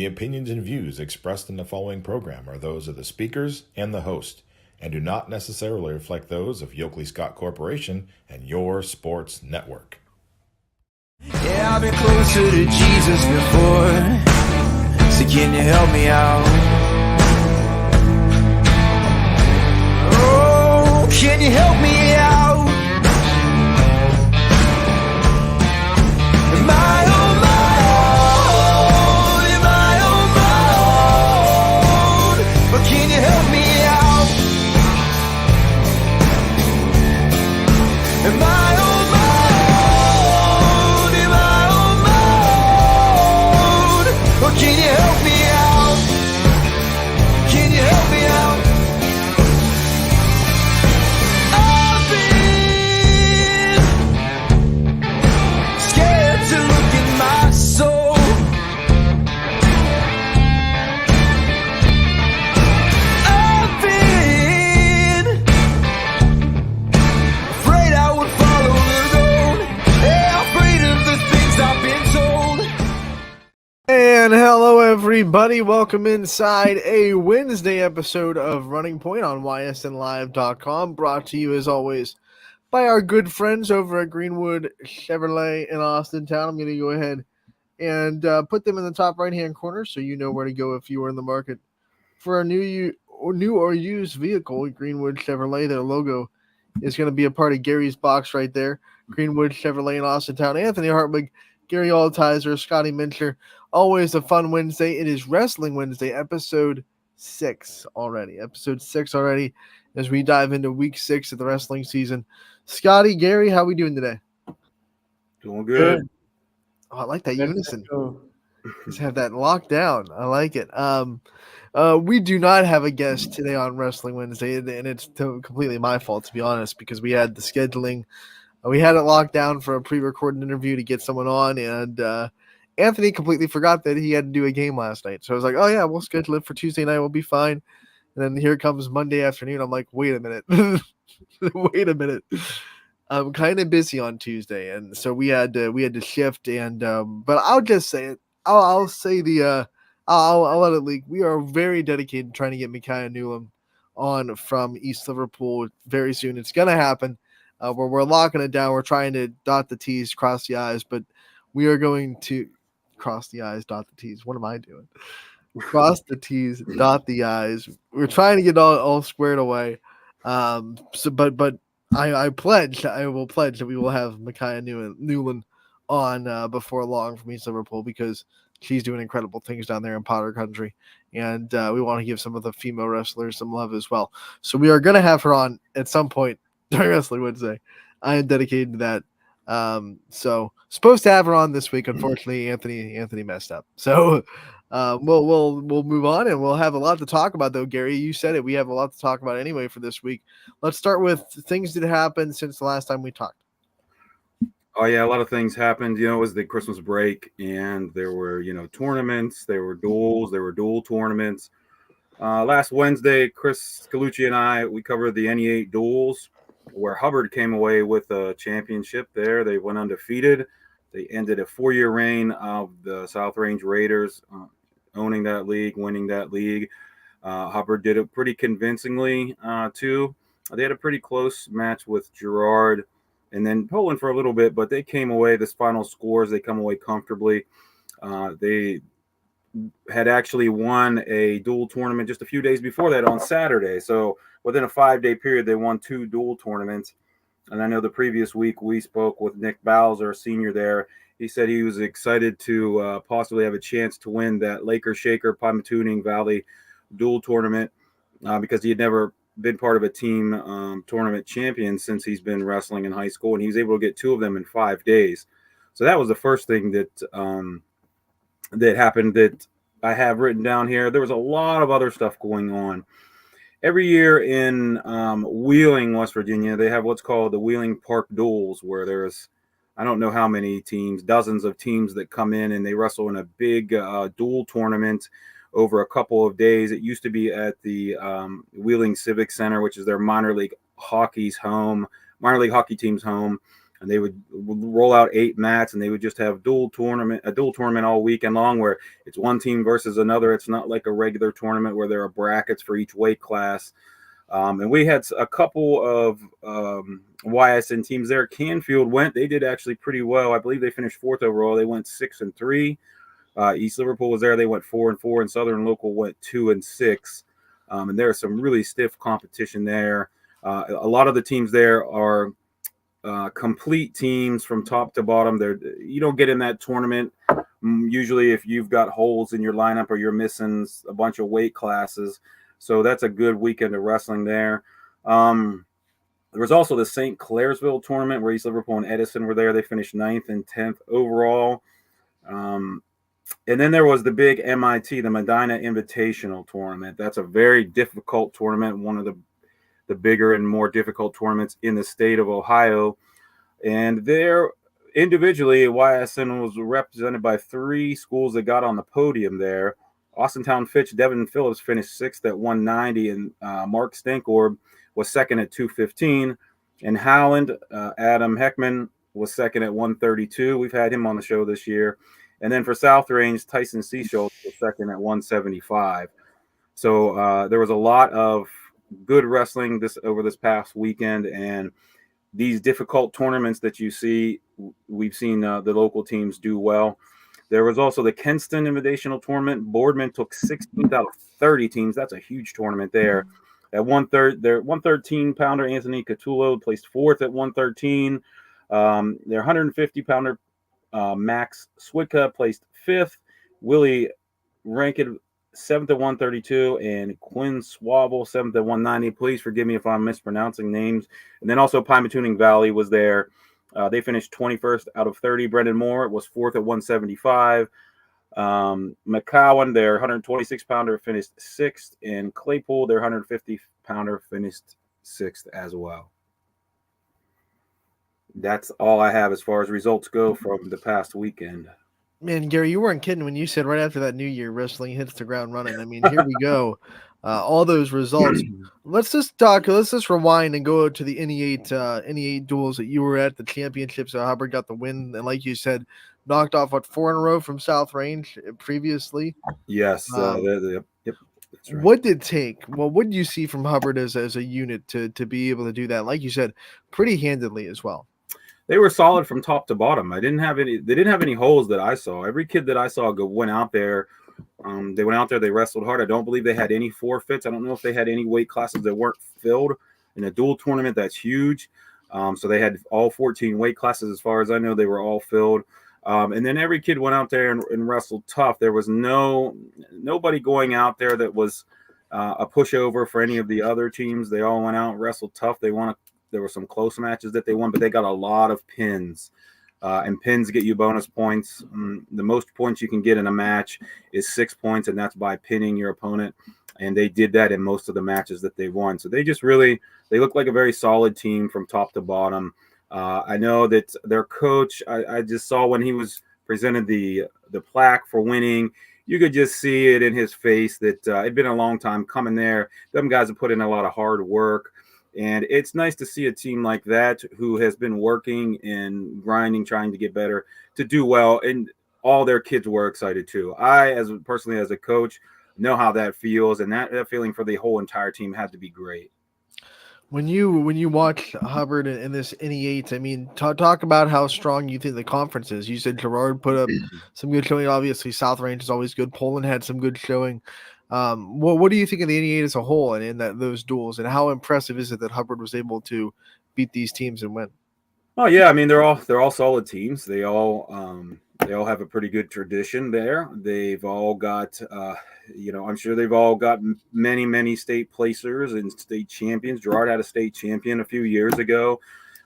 The opinions and views expressed in the following program are those of the speakers and the host, and do not necessarily reflect those of Yoakley Scott Corporation and Your Sports Network. Yeah, I've been closer to Jesus before, so can you help me out? Oh, can you help me out? Am I on my own? Am I on my own? But can you help me out? Am I on my own? Am I on my own? Or can you help me out? Can you help me out? I've been scared to look in my soul. I've been afraid I would follow the road. Yeah, afraid of the things I've been told. And hello, everybody. Welcome inside a Wednesday episode of Running Point on ysnlive.com. Brought to you, as always, by our good friends over at Greenwood Chevrolet in Austintown. I'm going to go ahead and put them in the top right-hand corner so you know where to go if you are in the market for a new or used vehicle. Greenwood Chevrolet, their logo is going to be a part of Gary's box right there. Greenwood Chevrolet in Austintown. Anthony Hartwig, Gary Altizer, Scotty Mincher. Always a fun Wednesday. It is Wrestling Wednesday, episode 6 already. Episode 6 already as we dive into week 6 of the wrestling season. Scotty, Gary, how we doing today? Doing good. Oh, I like that unison. Just have that locked down. I like it. We do not have a guest today on Wrestling Wednesday, and it's completely my fault, to be honest, because we had the scheduling. We had it locked down for a pre-recorded interview to get someone on, and Anthony completely forgot that he had to do a game last night. So I was like, oh, yeah, we'll schedule it for Tuesday night. We'll be fine. And then here comes Monday afternoon. I'm like, wait a minute. Wait a minute. I'm kind of busy on Tuesday, and so we had to shift. And but I'll just say it. I'll say I'll let it leak. We are very dedicated to trying to get Micaiah Newland on from East Liverpool very soon. It's gonna happen. We're locking it down. We're trying to dot the T's, cross the I's, but we are going to cross the I's, dot the T's. What am I doing? Cross the T's, dot the I's. We're trying to get all squared away. But I will pledge that we will have Micaiah Newland on before long from East Liverpool, because she's doing incredible things down there in Potter Country, and we want to give some of the female wrestlers some love as well. So we are going to have her on at some point during Wrestling Wednesday. I am dedicated to that. So supposed to have her on this week. Unfortunately, Anthony messed up. So we'll move on, and we'll have a lot to talk about, though. Gary, you said it. We have a lot to talk about anyway for this week. Let's start with things that happened since the last time we talked. Oh, yeah, a lot of things happened. It was the Christmas break, and there were, tournaments. There were duels. There were dual tournaments. Last Wednesday, Chris Scallucci and we covered the NE8 duels, where Hubbard came away with a championship there. They went undefeated. They ended a 4-year reign of the South Range Raiders, owning that league, winning that league. Hubbard did it pretty convincingly, too. They had a pretty close match with Gerard and then Poland for a little bit, but they came away, this final scores, they come away comfortably. They had actually won a dual tournament just a few days before that on Saturday. So within a 5-day period, they won 2 dual tournaments. And I know the previous week we spoke with Nick Bowser, a senior there. He said he was excited to possibly have a chance to win that Laker Shaker Pontoon Valley dual tournament because he had never been part of a team tournament champion since he's been wrestling in high school, and he was able to get 2 of them in 5 days. So that was the first thing that that happened that I have written down here. There was a lot of other stuff going on. Every year in Wheeling, West Virginia, they have what's called the Wheeling Park Duels, where there's, I don't know how many teams, dozens of teams that come in and they wrestle in a big duel tournament over a couple of days. It used to be at the Wheeling Civic Center, which is their minor league hockey team's home. and they would roll out 8 mats, and they would just have a dual tournament all weekend long, where it's one team versus another. It's not like a regular tournament where there are brackets for each weight class. And we had a couple of YSN teams there. Canfield they did actually pretty well. I believe they finished 4th overall. They went 6-3. East Liverpool was there. They went 4-4, and Southern Local went 2-6. And there's some really stiff competition there. A lot of the teams there are complete teams from top to bottom. You don't get in that tournament usually if you've got holes in your lineup or you're missing a bunch of weight classes. So that's a good weekend of wrestling there. There was also the St. Clairsville tournament where East Liverpool and Edison were there. They finished 9th and 10th overall. And then there was the big MIT, the Medina Invitational tournament. That's a very difficult tournament, one of the bigger and more difficult tournaments in the state of Ohio. And there, individually, YSN was represented by 3 schools that got on the podium there. Austintown Fitch, Devin Phillips finished 6th at 190, and Mark Stankorb was 2nd at 215. And Howland, Adam Heckman was 2nd at 132. We've had him on the show this year. And then for South Range, Tyson Seaschultz was 2nd at 175. So there was a lot of good wrestling over this past weekend, and these difficult tournaments that you see, we've seen the local teams do well. There was also the Kenston Invitational Tournament. Boardman took 16th out of 30 teams. That's a huge tournament there. At 113-pounder Anthony Catullo placed 4th at 113. Their 150-pounder Max Swidka placed 5th. Willie Rankin 7th at 132, and Quinn Swabble 7th at 190. Please forgive me if I'm mispronouncing names. And then also Pymatuning Valley was there. They finished 21st out of 30. Brendan Moore was 4th at 175. McCowan, their 126-pounder, finished 6th, and Claypool, their 150-pounder, finished 6th as well. That's all I have as far as results go from the past weekend. Man, Gary, you weren't kidding when you said right after that New Year wrestling hits the ground running. I mean, here we go. All those results. Let's just rewind and go to the NE8 duels that you were at, the championships. So Hubbard got the win, and like you said, knocked off 4 in a row from South Range previously. Yes, yep, that's right. What did you see from Hubbard as a unit to be able to do that? Like you said, pretty handedly as well. They were solid from top to bottom. They didn't have any holes that I saw. Every kid that I saw went out there. They went out there. They wrestled hard. I don't believe they had any forfeits. I don't know if they had any weight classes that weren't filled. In a dual tournament, that's huge. So they had all 14 weight classes. As far as I know, they were all filled. And then every kid went out there and wrestled tough. There was nobody going out there that was a pushover for any of the other teams. They all went out and wrestled tough. There were some close matches that they won, but they got a lot of pins. And pins get you bonus points. The most points you can get in a match is 6 points, and that's by pinning your opponent. And they did that in most of the matches that they won. So they look like a very solid team from top to bottom. I know that their coach, I just saw when he was presented the plaque for winning, you could just see it in his face that it'd been a long time coming there. Them guys have put in a lot of hard work. And it's nice to see a team like that who has been working and grinding, trying to get better, to do well. And all their kids were excited too. I, personally as a coach, know how that feels. And that feeling for the whole entire team had to be great. When you watch Hubbard in this NE8, I mean, talk about how strong you think the conference is. You said Gerard put up some good showing. Obviously, South Range is always good. Poland had some good showing. What do you think of the NE8 as a whole and in those duels, and how impressive is it that Hubbard was able to beat these teams and win? Oh yeah, I mean they're all solid teams. They all have a pretty good tradition there. They've all got I'm sure they've all got many state placers and state champions. Gerard had a state champion a few years ago.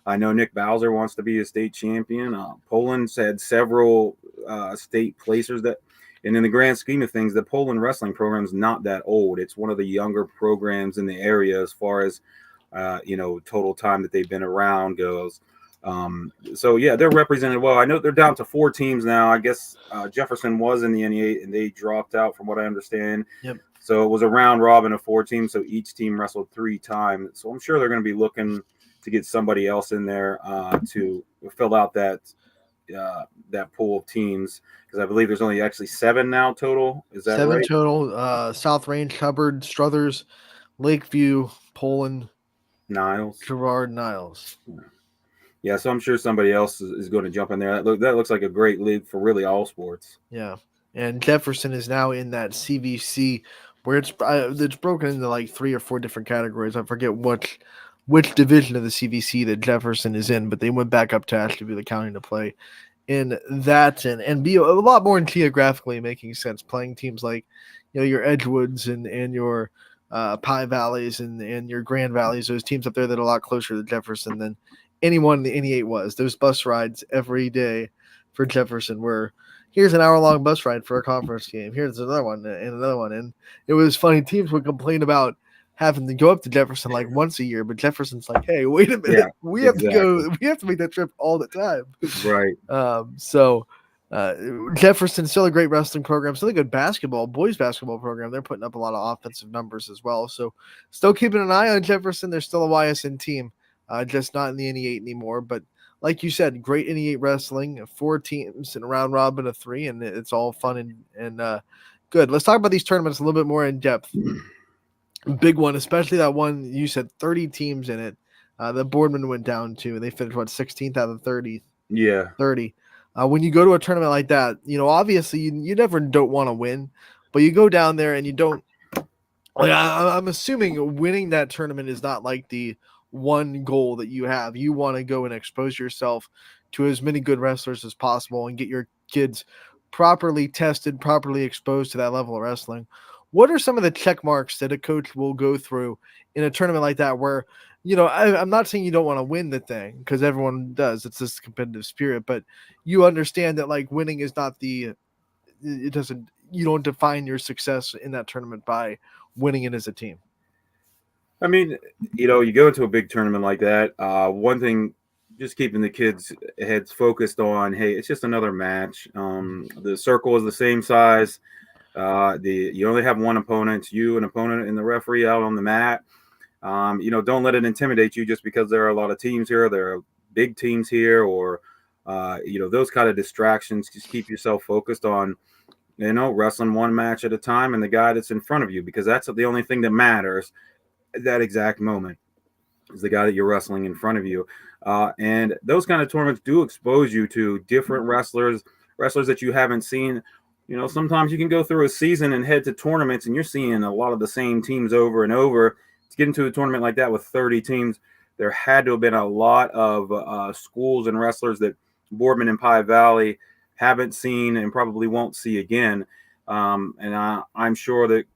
I know Nick Bowser wants to be a state champion. Poland's had several state placers and in the grand scheme of things, the Poland wrestling program is not that old. It's one of the younger programs in the area as far as total time that they've been around goes. So yeah, they're represented well. I know they're down to 4 teams now. I guess Jefferson was in the NE8 and they dropped out from what I understand. Yep. So it was a round robin of 4 teams. So each team wrestled 3 times. So I'm sure they're going to be looking to get somebody else in there to fill out that pool of teams, because I believe there's only actually 7 now total. Is that 7 right? total. South Range, Hubbard, Struthers, Lakeview, Poland, Niles. Gerard, Niles. Yeah, so I'm sure somebody else is going to jump in there. That looks like a great league for really all sports. Yeah, and Jefferson is now in that CVC where it's broken into like 3 or 4 different categories. I forget which division of the CVC that Jefferson is in, but they went back up to Ashtabula County to play in that and be a lot more geographically making sense, playing teams like your Edgewoods and your Pie Valleys and your Grand Valleys, those teams up there that are a lot closer to Jefferson than anyone in the NE8 was. Those bus rides every day for Jefferson were, here's an hour-long bus ride for a conference game, here's another one and another one. And it was funny, teams would complain about having to go up to Jefferson like once a year, but Jefferson's like, hey, wait a minute, Yeah, we have exactly. to make that trip all the time. Right. Jefferson's still a great wrestling program, still a good boys basketball program. They're putting up a lot of offensive numbers as well. So still keeping an eye on Jefferson. They're still a YSN team, just not in the NE8 anymore. But like you said, great NE8 wrestling, 4 teams in a round robin of 3, and it's all fun and good. Let's talk about these tournaments a little bit more in depth. Big one, especially that one you said 30 teams in it. The Boardman went down to, and they finished 16th out of 30. Yeah. 30. When you go to a tournament like that, obviously you never don't want to win, but you go down there and you don't. Like, I'm assuming winning that tournament is not like the one goal that you have. You want to go and expose yourself to as many good wrestlers as possible and get your kids properly tested, properly exposed to that level of wrestling. What are some of the check marks that a coach will go through in a tournament like that where, I'm not saying you don't want to win the thing, because everyone does. It's this competitive spirit, but you understand that like winning is not you don't define your success in that tournament by winning it as a team. I mean, you go into a big tournament like that. One thing, just keeping the kids' heads focused on, hey, it's just another match. The circle is the same size. You only have one opponent, an opponent, and the referee out on the mat. Don't let it intimidate you just because there are a lot of teams here. There are big teams here, or those kind of distractions. Just keep yourself focused on, wrestling one match at a time and the guy that's in front of you, because that's the only thing that matters at that exact moment, is the guy that you're wrestling in front of you. And those kind of tournaments do expose you to different wrestlers that you haven't seen. Sometimes you can go through a season and head to tournaments and you're seeing a lot of the same teams over and over. To get into a tournament like that with 30 teams, there had to have been a lot of schools and wrestlers that Boardman and Pie Valley haven't seen and probably won't see again. And I'm sure that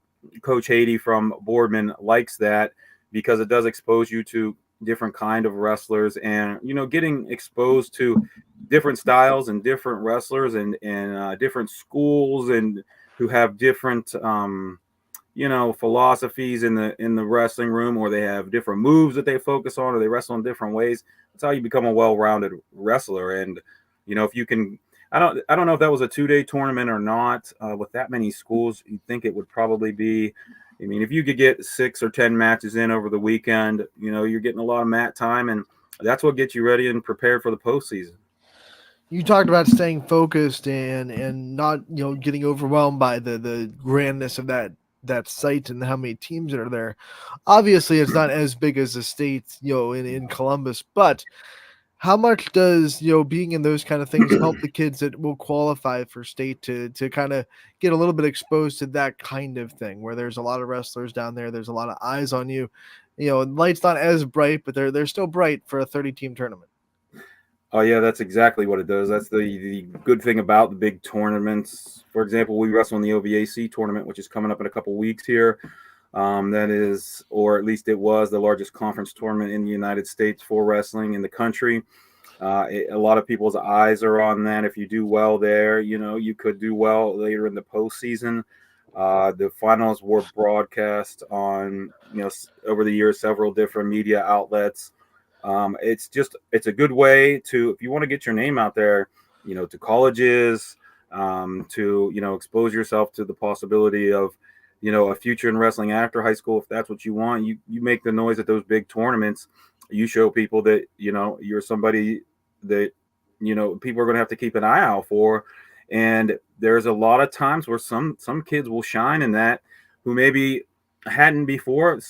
Coach Haiti from Boardman likes that, because it does expose you to different kind of wrestlers, and getting exposed to different styles and different wrestlers and different schools, and who have different philosophies in the wrestling room, or they have different moves that they focus on, or they wrestle in different ways. That's how you become a well-rounded wrestler. And if you can, I don't know if that was a 2-day tournament or not. With that many schools, you'd think it would probably be. I mean, if you could get 6 or 10 matches in over the weekend, you're getting a lot of mat time, and that's what gets you ready and prepared for the postseason. You talked about staying focused and not getting overwhelmed by the grandness of that site and how many teams that are there. Obviously, it's not as big as the state in Columbus, but how much does being in those kind of things help the kids that will qualify for state to kind of get a little bit exposed to that kind of thing, where there's a lot of wrestlers down there, there's a lot of eyes on you, light's not as bright, but they're still bright for a 30-team tournament. Oh yeah, that's exactly what it does. That's the good thing about the big tournaments. For example, we wrestle in the OVAC tournament, which is coming up in a couple weeks here. That is, or at least it was, the largest conference tournament in the United States for wrestling in the country. A lot of people's eyes are on that. If you do well there, you could do well later in the postseason. The finals were broadcast on, over the years, several different media outlets. It's a good way to, if you want to get your name out there, to colleges, to, expose yourself to the possibility of, a future in wrestling after high school. If that's what you want, you make the noise at those big tournaments. You show people that, you're somebody that people are going to have to keep an eye out for. And there's a lot of times where some kids will shine in that who maybe hadn't before.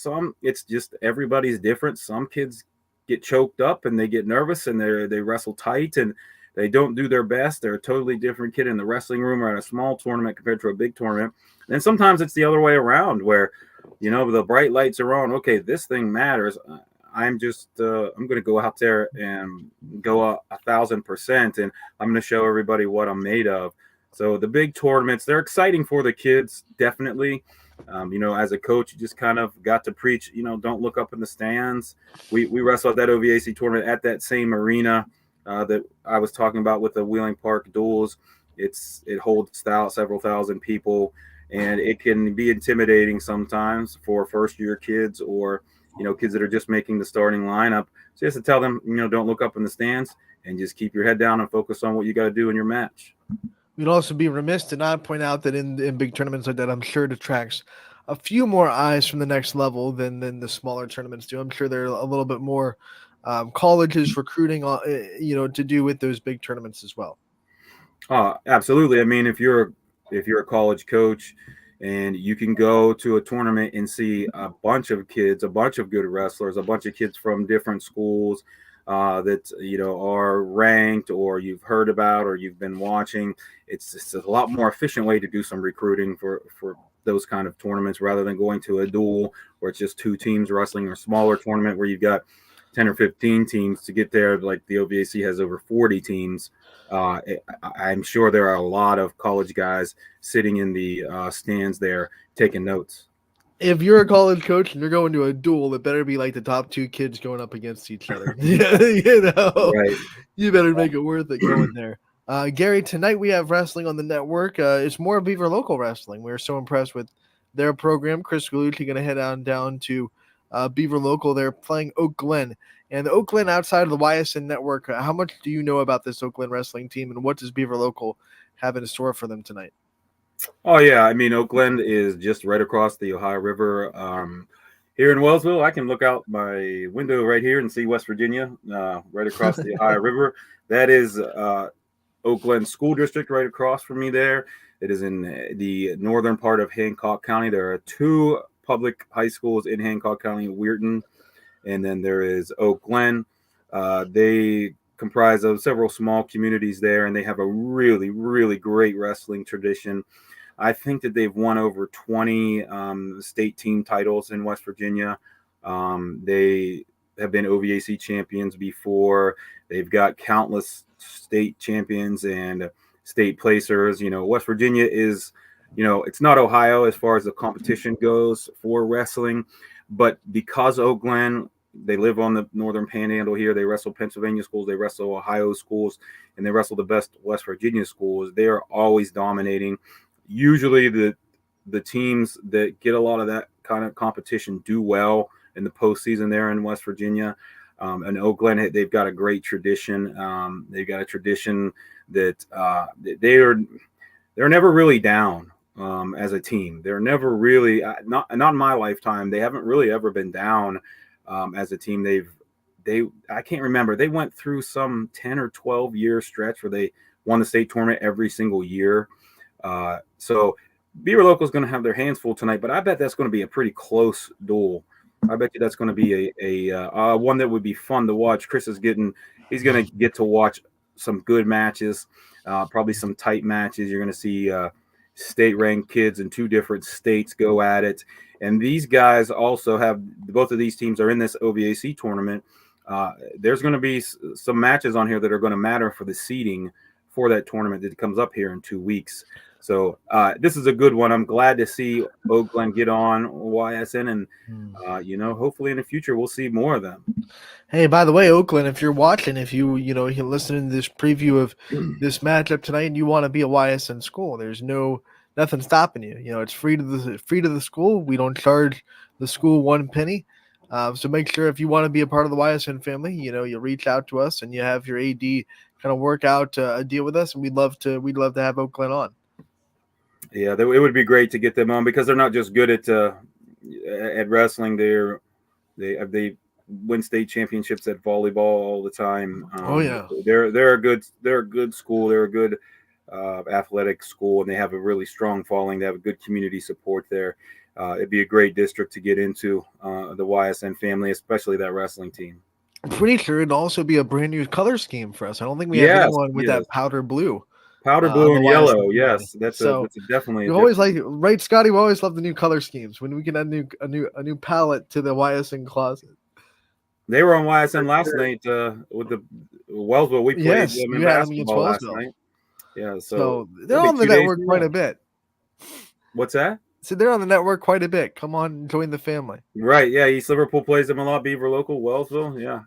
It's just everybody's different. Some kids get choked up and they get nervous and they wrestle tight and they don't do their best. They're a totally different kid in the wrestling room or at a small tournament compared to a big tournament. And sometimes it's the other way around where, the bright lights are on. Okay, this thing matters. I'm going to go out there and go 1,000%, and I'm going to show everybody what I'm made of. So the big tournaments, they're exciting for the kids, definitely. As a coach, you just kind of got to preach, don't look up in the stands. We wrestled at that OVAC tournament at that same arena that I was talking about with the Wheeling Park duels. It holds several thousand people, and it can be intimidating sometimes for first-year kids or kids that are just making the starting lineup. So you have to tell them, don't look up in the stands and just keep your head down and focus on what you got to do in your match. We'd also be remiss to not point out that in big tournaments like that, I'm sure it attracts a few more eyes from the next level than the smaller tournaments do. I'm sure there are a little bit more colleges recruiting, to do with those big tournaments as well. Absolutely. I mean, if you're a college coach and you can go to a tournament and see a bunch of kids, a bunch of good wrestlers, a bunch of kids from different schools that are ranked or you've heard about or you've been watching, it's a lot more efficient way to do some recruiting for those kind of tournaments rather than going to a duel where it's just two teams wrestling, or smaller tournament where you've got 10 or 15 teams to get there. Like the OVAC has over 40 teams. I'm sure there are a lot of college guys sitting in the stands there taking notes. If you're a college coach and you're going to a duel, it better be like the top two kids going up against each other. Right. You better make it worth it going there. Gary, tonight we have wrestling on the network. It's more Beaver Local Wrestling. We're so impressed with their program. Chris Galucci going to head on down to Beaver Local. They're playing Oak Glen. And Oak Glen outside of the Ysn network, how much do you know about this Oak Glen wrestling team, and what does Beaver Local have in store for them tonight? Oh, yeah. I mean, Oak Glen is just right across the Ohio River. Here in Wellsville, I can look out my window right here and see West Virginia right across the Ohio River. That is Oak Glen School District right across from me there. It is in the northern part of Hancock County. There are two public high schools in Hancock County, Weirton, and then there is Oak Glen. They comprise of several small communities there, and they have a really, really great wrestling tradition. I think that they've won over 20 state team titles in West Virginia. They have been OVAC champions before. They've got countless state champions and state placers. West Virginia is, it's not Ohio as far as the competition goes for wrestling, but because Oak Glen, they live on the northern panhandle here. They wrestle Pennsylvania schools, they wrestle Ohio schools, and they wrestle the best West Virginia schools. They are always dominating. Usually the teams that get a lot of that kind of competition do well in the postseason there in West Virginia. And Oak Glen, they've got a great tradition. They've got a tradition that they're never really down as a team. They're never really not in my lifetime. They haven't really ever been down as a team. I can't remember. They went through some 10 or 12 year stretch where they won the state tournament every single year. So Beaver Local is going to have their hands full tonight, but I bet that's going to be a pretty close duel. I bet you that's going to be a one that would be fun to watch. Chris he's going to get to watch some good matches, probably some tight matches. You're going to see state ranked kids in two different states go at it. And these guys also both of these teams are in this OVAC tournament. There's going to be some matches on here that are going to matter for the seeding for that tournament that comes up here in 2 weeks. So this is a good one. I'm glad to see Oak Glen get on YSN, and hopefully in the future we'll see more of them. Hey, by the way, Oak Glen, if you're watching, if you're listening to this preview of this matchup tonight, and you want to be a YSN school, there's nothing stopping you. It's free to the school. We don't charge the school one penny. So make sure if you want to be a part of the YSN family, you reach out to us and you have your AD kind of work out a deal with us, and we'd love to have Oak Glen on. Yeah, it would be great to get them on because they're not just good at wrestling. They win state championships at volleyball all the time. Oh, yeah. They're a good school. They're a good athletic school, and they have a really strong following. They have a good community support there. It'd be a great district to get into, the YSN family, especially that wrestling team. I'm pretty sure it'd also be a brand new color scheme for us. I don't think we have anyone with that powder blue. Powder blue and yellow. YSN Yes, that's definitely. You always like, right, Scotty? We always love the new color schemes. When we can add a new palette to the YSN closet. They were on YSN last night with the Wellsville. We played them in basketball last night. Yeah, so they're on the network quite a bit. What's that? So they're on the network quite a bit. Come on, join the family. Right, yeah. East Liverpool plays them a lot. Beaver local, Wellsville, yeah.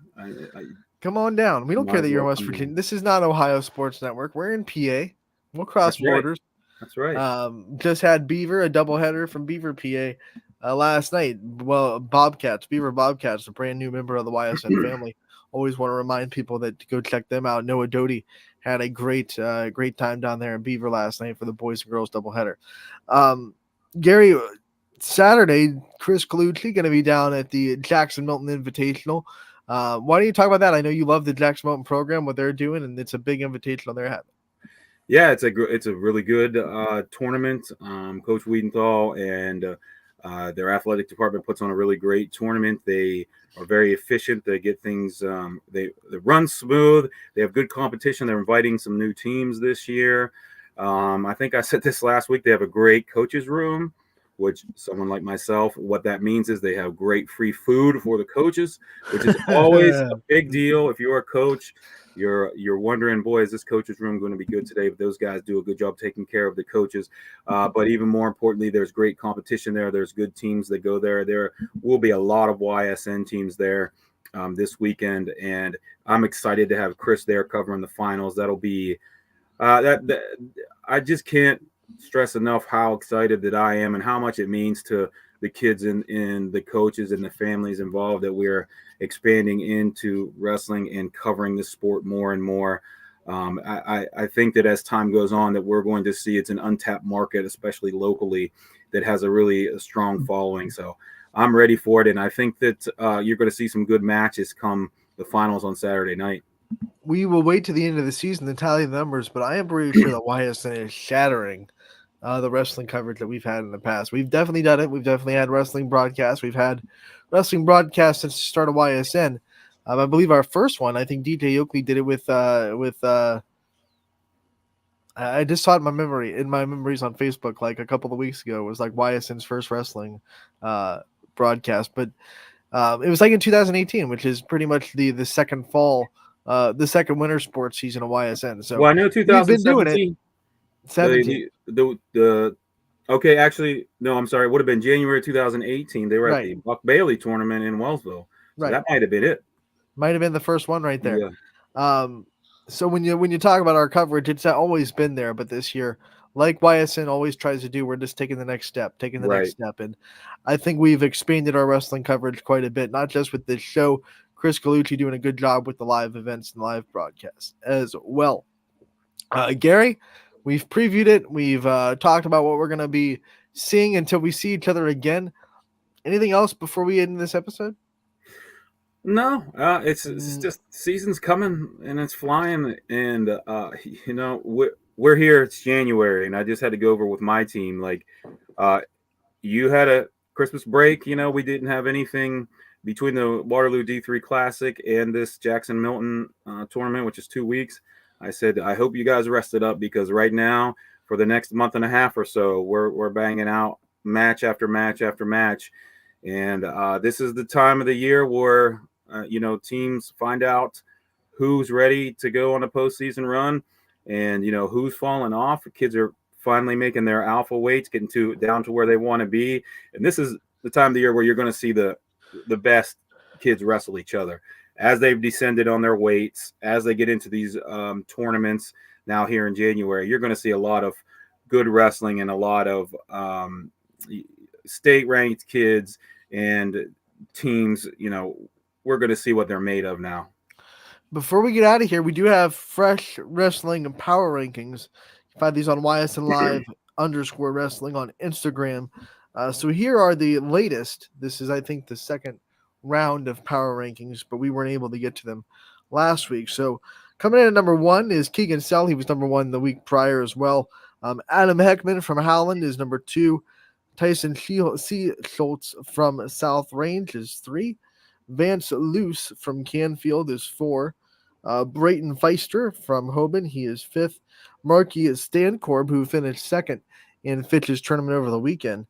Come on down. We don't care that you're in West Virginia. This is not Ohio Sports Network. We're in PA. We'll cross borders. That's right. Just had Beaver, a doubleheader from Beaver, PA, last night. Well, Beaver Bobcats, a brand new member of the YSN family. Always want to remind people that to go check them out. Noah Doty had a great time down there in Beaver last night for the boys and girls doubleheader. Gary, Saturday, Chris Colucci going to be down at the Jackson Milton Invitational. Why don't you talk about that? I know you love the Jackson Milton program, what they're doing, and it's a big invitational they're having. Yeah, it's a really good tournament. Coach Wiedenthal and their athletic department puts on a really great tournament. They are very efficient. They get things. They run smooth. They have good competition. They're inviting some new teams this year. I think I said this last week. They have a great coaches room, which someone like myself, what that means is they have great free food for the coaches, which is always a big deal. If you're a coach, you're wondering, boy, is this coach's room going to be good today? But those guys do a good job taking care of the coaches. But even more importantly, there's great competition there. There's good teams that go there. There will be a lot of YSN teams there this weekend, and I'm excited to have Chris there covering the finals. That'll be I just can't stress enough how excited that I am and how much it means to the kids and the coaches and the families involved that we're expanding into wrestling and covering the sport more and more. I think that as time goes on that we're going to see it's an untapped market, especially locally, that has a really strong following. So I'm ready for it. And I think that you're going to see some good matches come the finals on Saturday night. We will wait to the end of the season to tally the numbers, but I am pretty sure that YSN is shattering the wrestling coverage that we've had in the past. We've definitely done it. We've definitely had wrestling broadcasts. We've had wrestling broadcasts since the start of YSN. I believe our first one, I think DJ Oakley did it with I just saw it in my memories on Facebook like a couple of weeks ago. It was like YSN's first wrestling broadcast, but it was like in 2018, which is pretty much the second fall. The second winter sports season of YSN. So well, I know 2017. We've been doing it. 17. Okay, actually, no, I'm sorry. It would have been January 2018. They were at the Buck Bailey tournament in Wellsville. So that might have been it. Might have been the first one right there. Yeah. So when you talk about our coverage, it's always been there, but this year, like YSN always tries to do, we're just taking the next step. And I think we've expanded our wrestling coverage quite a bit, not just with this show. Chris Colucci doing a good job with the live events and live broadcasts as well. Gary, we've previewed it. We've talked about what we're going to be seeing until we see each other again. Anything else before we end this episode? No, it's just season's coming and it's flying. And, we're here. It's January. And I just had to go over with my team. Like you had a Christmas break. We didn't have anything between the Waterloo D3 Classic and this Jackson Milton tournament, which is 2 weeks. I said, I hope you guys rested up because right now, for the next month and a half or so, we're banging out match after match after match. And this is the time of the year where, teams find out who's ready to go on a postseason run and, who's falling off. Kids are finally making their alpha weights, getting down to where they want to be. And this is the time of the year where you're going to see the best kids wrestle each other as they've descended on their weights, as they get into these tournaments now here in January. You're going to see a lot of good wrestling and a lot of state ranked kids and teams. We're going to see what they're made of now. Before we get out of here, we do have fresh wrestling and power rankings. You find these on YSN Live _wrestling on Instagram. So here are the latest. This is, I think, the second round of power rankings, but we weren't able to get to them last week. So coming in at number 1 is Keegan Sell. He was number 1 the week prior as well. Adam Heckman from Howland is number 2. Tyson Schultz from South Range is 3. Vance Luce from Canfield is 4. Brayton Feister from Hoban, he is 5th. Marky Stancorb, who finished 2nd in Fitch's tournament over the weekend,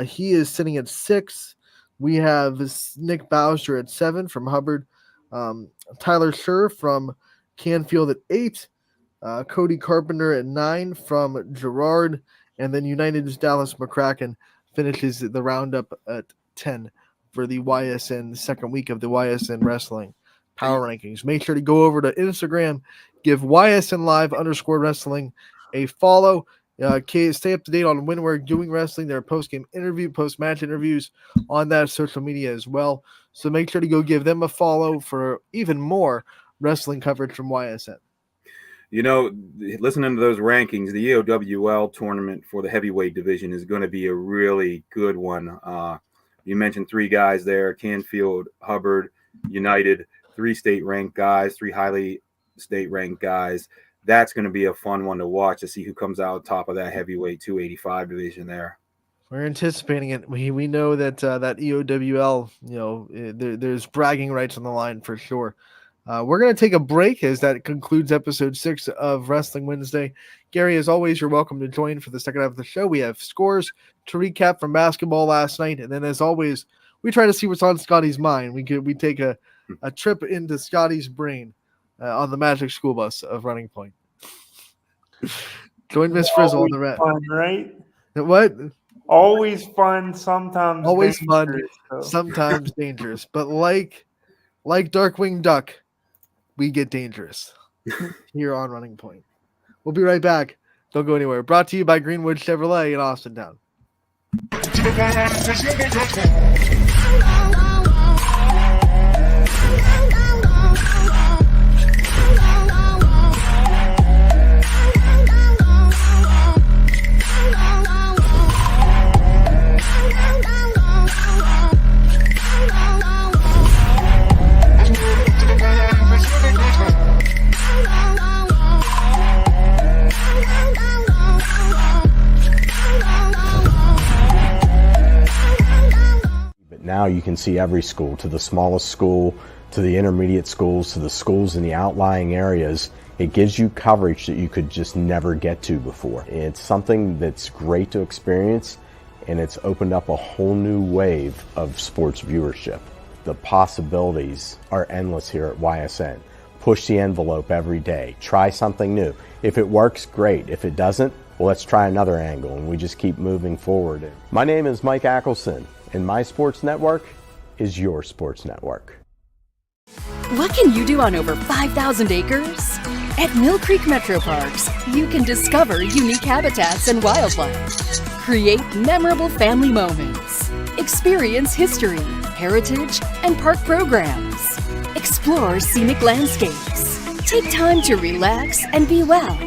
he is sitting at 6. We have Nick Bowser at 7 from Hubbard. Tyler Scher from Canfield at 8. Cody Carpenter at 9 from Girard. And then United's Dallas McCracken finishes the roundup at 10 for the YSN second week of the YSN Wrestling Power Rankings. Make sure to go over to Instagram, give YSN Live _wrestling a follow. Stay up to date on when we're doing wrestling. There are post-game interview, post-match interviews on that social media as well. So make sure to go give them a follow for even more wrestling coverage from YSN. You know, listening to those rankings, the EOWL tournament for the heavyweight division is going to be a really good one. You mentioned 3 guys there: Canfield, Hubbard, United, 3 state-ranked guys, 3 highly state-ranked guys. That's going to be a fun one to watch, to see who comes out top of that heavyweight 285 division there. We're anticipating it. We know that that EOWL, there's bragging rights on the line for sure. We're going to take a break as that concludes episode 6 of Wrestling Wednesday. Gary, as always, you're welcome to join for the second half of the show. We have scores to recap from basketball last night. And then, as always, we try to see what's on Scotty's mind. We take a trip into Scotty's brain on the Magic School Bus of Running Point. Join Miss Frizzle on the red. Fun, right? What? Always fun, sometimes always dangerous, fun, sometimes dangerous. But like Darkwing Duck, we get dangerous here on Running Point. We'll be right back. Don't go anywhere. Brought to you by Greenwood Chevrolet in Austintown. Now you can see every school, to the smallest school, to the intermediate schools, to the schools in the outlying areas. It gives you coverage that you could just never get to before. It's something that's great to experience, and it's opened up a whole new wave of sports viewership. The possibilities are endless here at YSN. Push the envelope every day. Try something new. If it works, great. If it doesn't, well, let's try another angle, and we just keep moving forward. My name is Mike Ackelson, and my sports network is your sports network. What can you do on over 5,000 acres? At Mill Creek Metro Parks, you can discover unique habitats and wildlife, create memorable family moments, experience history, heritage, and park programs, explore scenic landscapes, take time to relax and be well,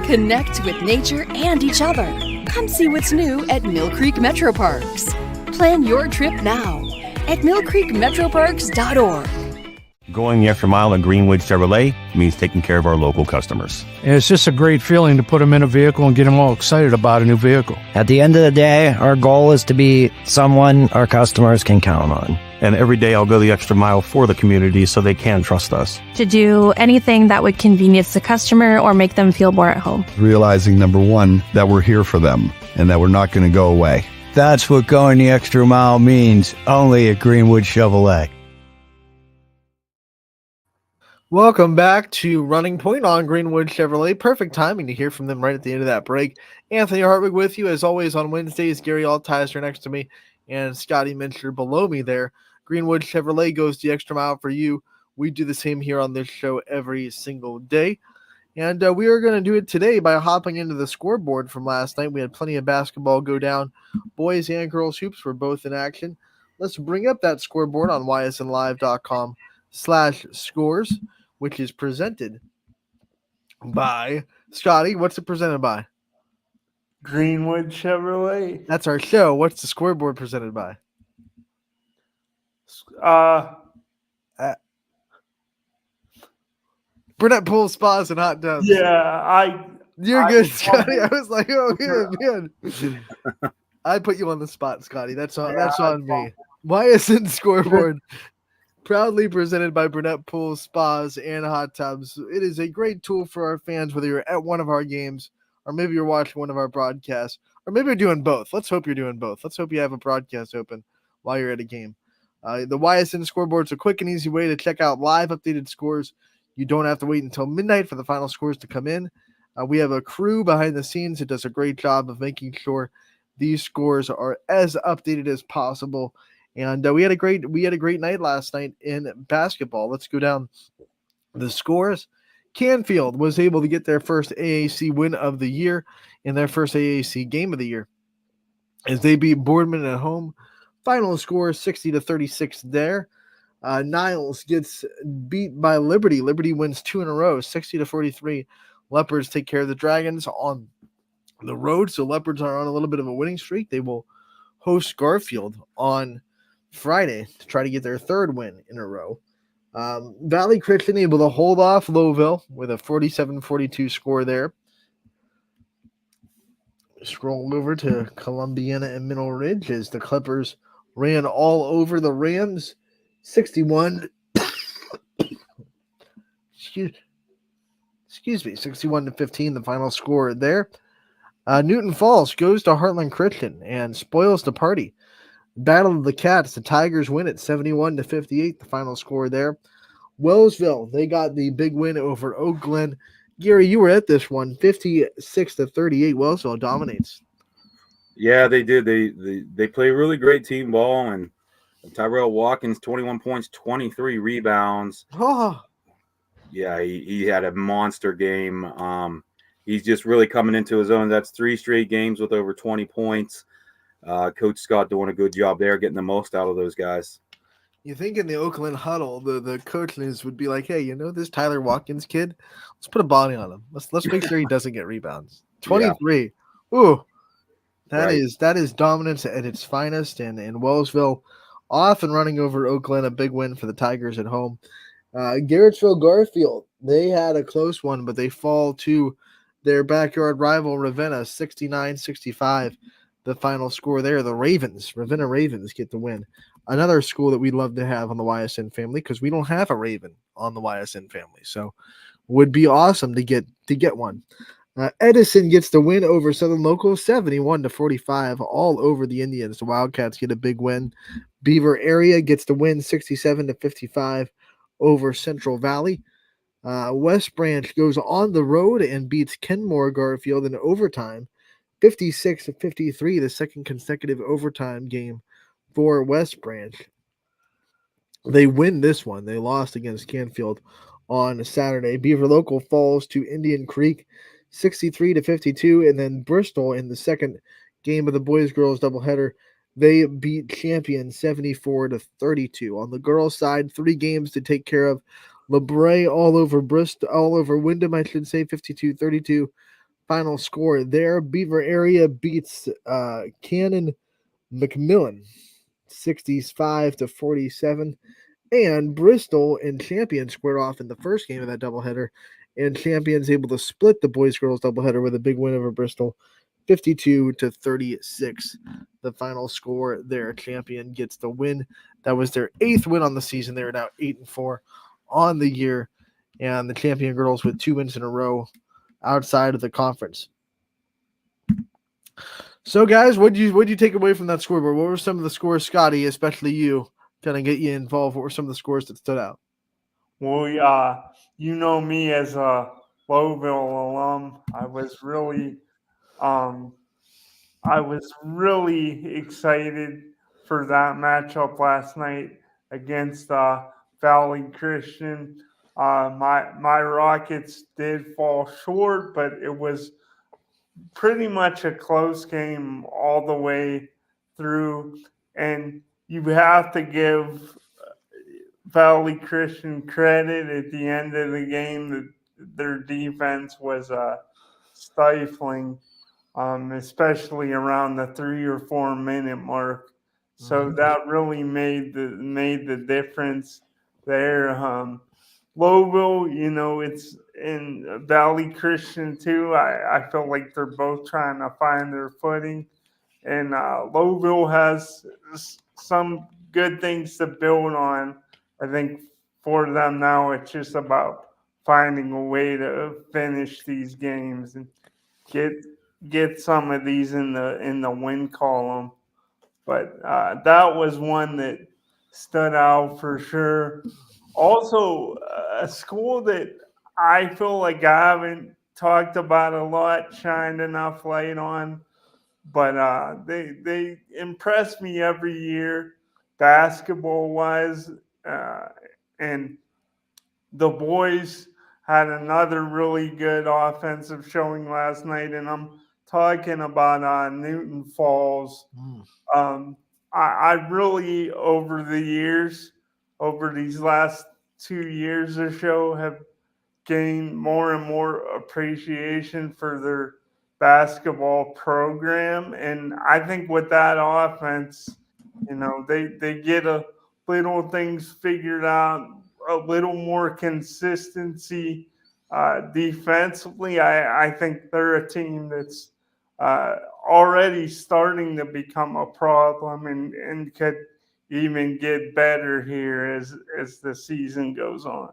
connect with nature and each other. Come see what's new at Mill Creek Metro Parks. Plan your trip now at millcreekmetroparks.org. Going the extra mile at Greenwood Chevrolet means taking care of our local customers. And it's just a great feeling to put them in a vehicle and get them all excited about a new vehicle. At the end of the day, our goal is to be someone our customers can count on. And every day I'll go the extra mile for the community so they can trust us. To do anything that would convenience the customer or make them feel more at home. Realizing, number one, that we're here for them and that we're not going to go away. That's what going the extra mile means, only at Greenwood Chevrolet. Welcome back to Running Point on Greenwood Chevrolet. Perfect timing to hear from them right at the end of that break. Anthony Hartwig with you, as always, on Wednesdays. Gary Altizer next to me and Scotty Mincher below me there. Greenwood Chevrolet goes the extra mile for you. We do the same here on this show every single day. And we are going to do it today by hopping into the scoreboard from last night. We had plenty of basketball go down. Boys and girls hoops were both in action. Let's bring up that scoreboard on ysnlive.com/scores, which is presented by Scotty. What's it presented by? Greenwood Chevrolet. That's our show. What's the scoreboard presented by? Burnett Pool Spas and Hot Tubs. Yeah, You're good, Scotty. I was like, oh man. I put you on the spot, Scotty. That's on me. Ysn Scoreboard, proudly presented by Burnett Pool Spas and Hot Tubs. It is a great tool for our fans, whether you're at one of our games or maybe you're watching one of our broadcasts, or maybe you're doing both. Let's hope you're doing both. Let's hope you have a broadcast open while you're at a game. The Ysn Scoreboard is a quick and easy way to check out live updated scores. You don't have to wait until midnight for the final scores to come in. We have a crew behind the scenes that does a great job of making sure these scores are as updated as possible. And we had a great night last night in basketball. Let's go down the scores. Canfield was able to get their first AAC win of the year in their first AAC game of the year as they beat Boardman at home. Final score 60-36 there. Niles gets beat by Liberty. Liberty wins 2 in a row, 60-43. Leopards take care of the Dragons on the road, so Leopards are on a little bit of a winning streak. They will host Garfield on Friday to try to get their third win in a row. Valley Christian able to hold off Lowville with a 47-42 score there. Scroll over to Columbiana and Middle Ridge as the Clippers ran all over the Rams. 61 61-15, the final score there. Newton Falls goes to Heartland Christian and spoils the party. Battle of the Cats, the Tigers win it 71-58, the final score there. Wellsville, they got the big win over Oak Glen. Gary, you were at this one, 56-38. Wellsville dominates. Yeah, they did. They play really great team ball, and Tyrell Watkins, 21 points, 23 rebounds. Oh. Yeah, he had a monster game. He's just really coming into his own. That's 3 straight games with over 20 points. Coach Scott doing a good job there, getting the most out of those guys. You think in the Oakland huddle, the coaches would be like, "Hey, you know this Tyler Watkins kid? Let's put a body on him. Let's make sure he doesn't get rebounds." 23. Yeah. Ooh, that is dominance at its finest. And Wellsville off and running over Oakland, a big win for the Tigers at home. Garrettsville Garfield, they had a close one, but they fall to their backyard rival Ravenna, 69-65. The final score there. The Ravenna Ravens get the win. Another school that we'd love to have on the YSN family because we don't have a Raven on the YSN family. So would be awesome to get one. Edison gets the win over Southern Local, 71-45, all over the Indians. The Wildcats get a big win. Beaver Area gets the win, 67-55 over Central Valley. West Branch goes on the road and beats Kenmore Garfield in overtime, 56-53, the second consecutive overtime game for West Branch. They win this one. They lost against Canfield on Saturday. Beaver Local falls to Indian Creek, 63-52, and then Bristol in the second game of the boys-girls doubleheader, they beat Champion 74-32. On the girls' side, 3 games to take care of. LeBray all over Wyndham, 52-32. Final score there. Beaver Area beats Cannon McMillan, 65-47. And Bristol and Champion squared off in the first game of that doubleheader. And Champion's able to split the boys-girls doubleheader with a big win over Bristol, 52-36. The final score there. Champion gets the win. That was their 8th win on the season. They're now 8-4 on the year. And the Champion girls with 2 wins in a row outside of the conference. So, guys, what did you take away from that scoreboard? What were some of the scores, Scotty, especially you, kind of get you involved? What were some of the scores that stood out? Well, you know me as a Lowville alum. I was really excited for that matchup last night against Valley Christian. My Rockets did fall short, but it was pretty much a close game all the way through. And you have to give Valley Christian credit at the end of the game that their defense was stifling, especially around the 3 or 4 minute mark. So that really made the difference there. Lowville, it's in Valley Christian too. I feel like they're both trying to find their footing, and Lowville has some good things to build on. I think for them now, it's just about finding a way to finish these games and get some of these in the win column. But that was one that stood out for sure. Also, a school that I feel like I haven't talked about a lot, shined enough light on, but they impress me every year, basketball wise, and the boys had another really good offensive showing last night, and I'm talking about Newton Falls. I really, over the years, over these last 2 years or so, have gained more and more appreciation for their basketball program. And I think with that offense, they get a little things figured out, a little more consistency defensively. I think they're a team that's uh, already starting to become a problem and could even get better here as the season goes on.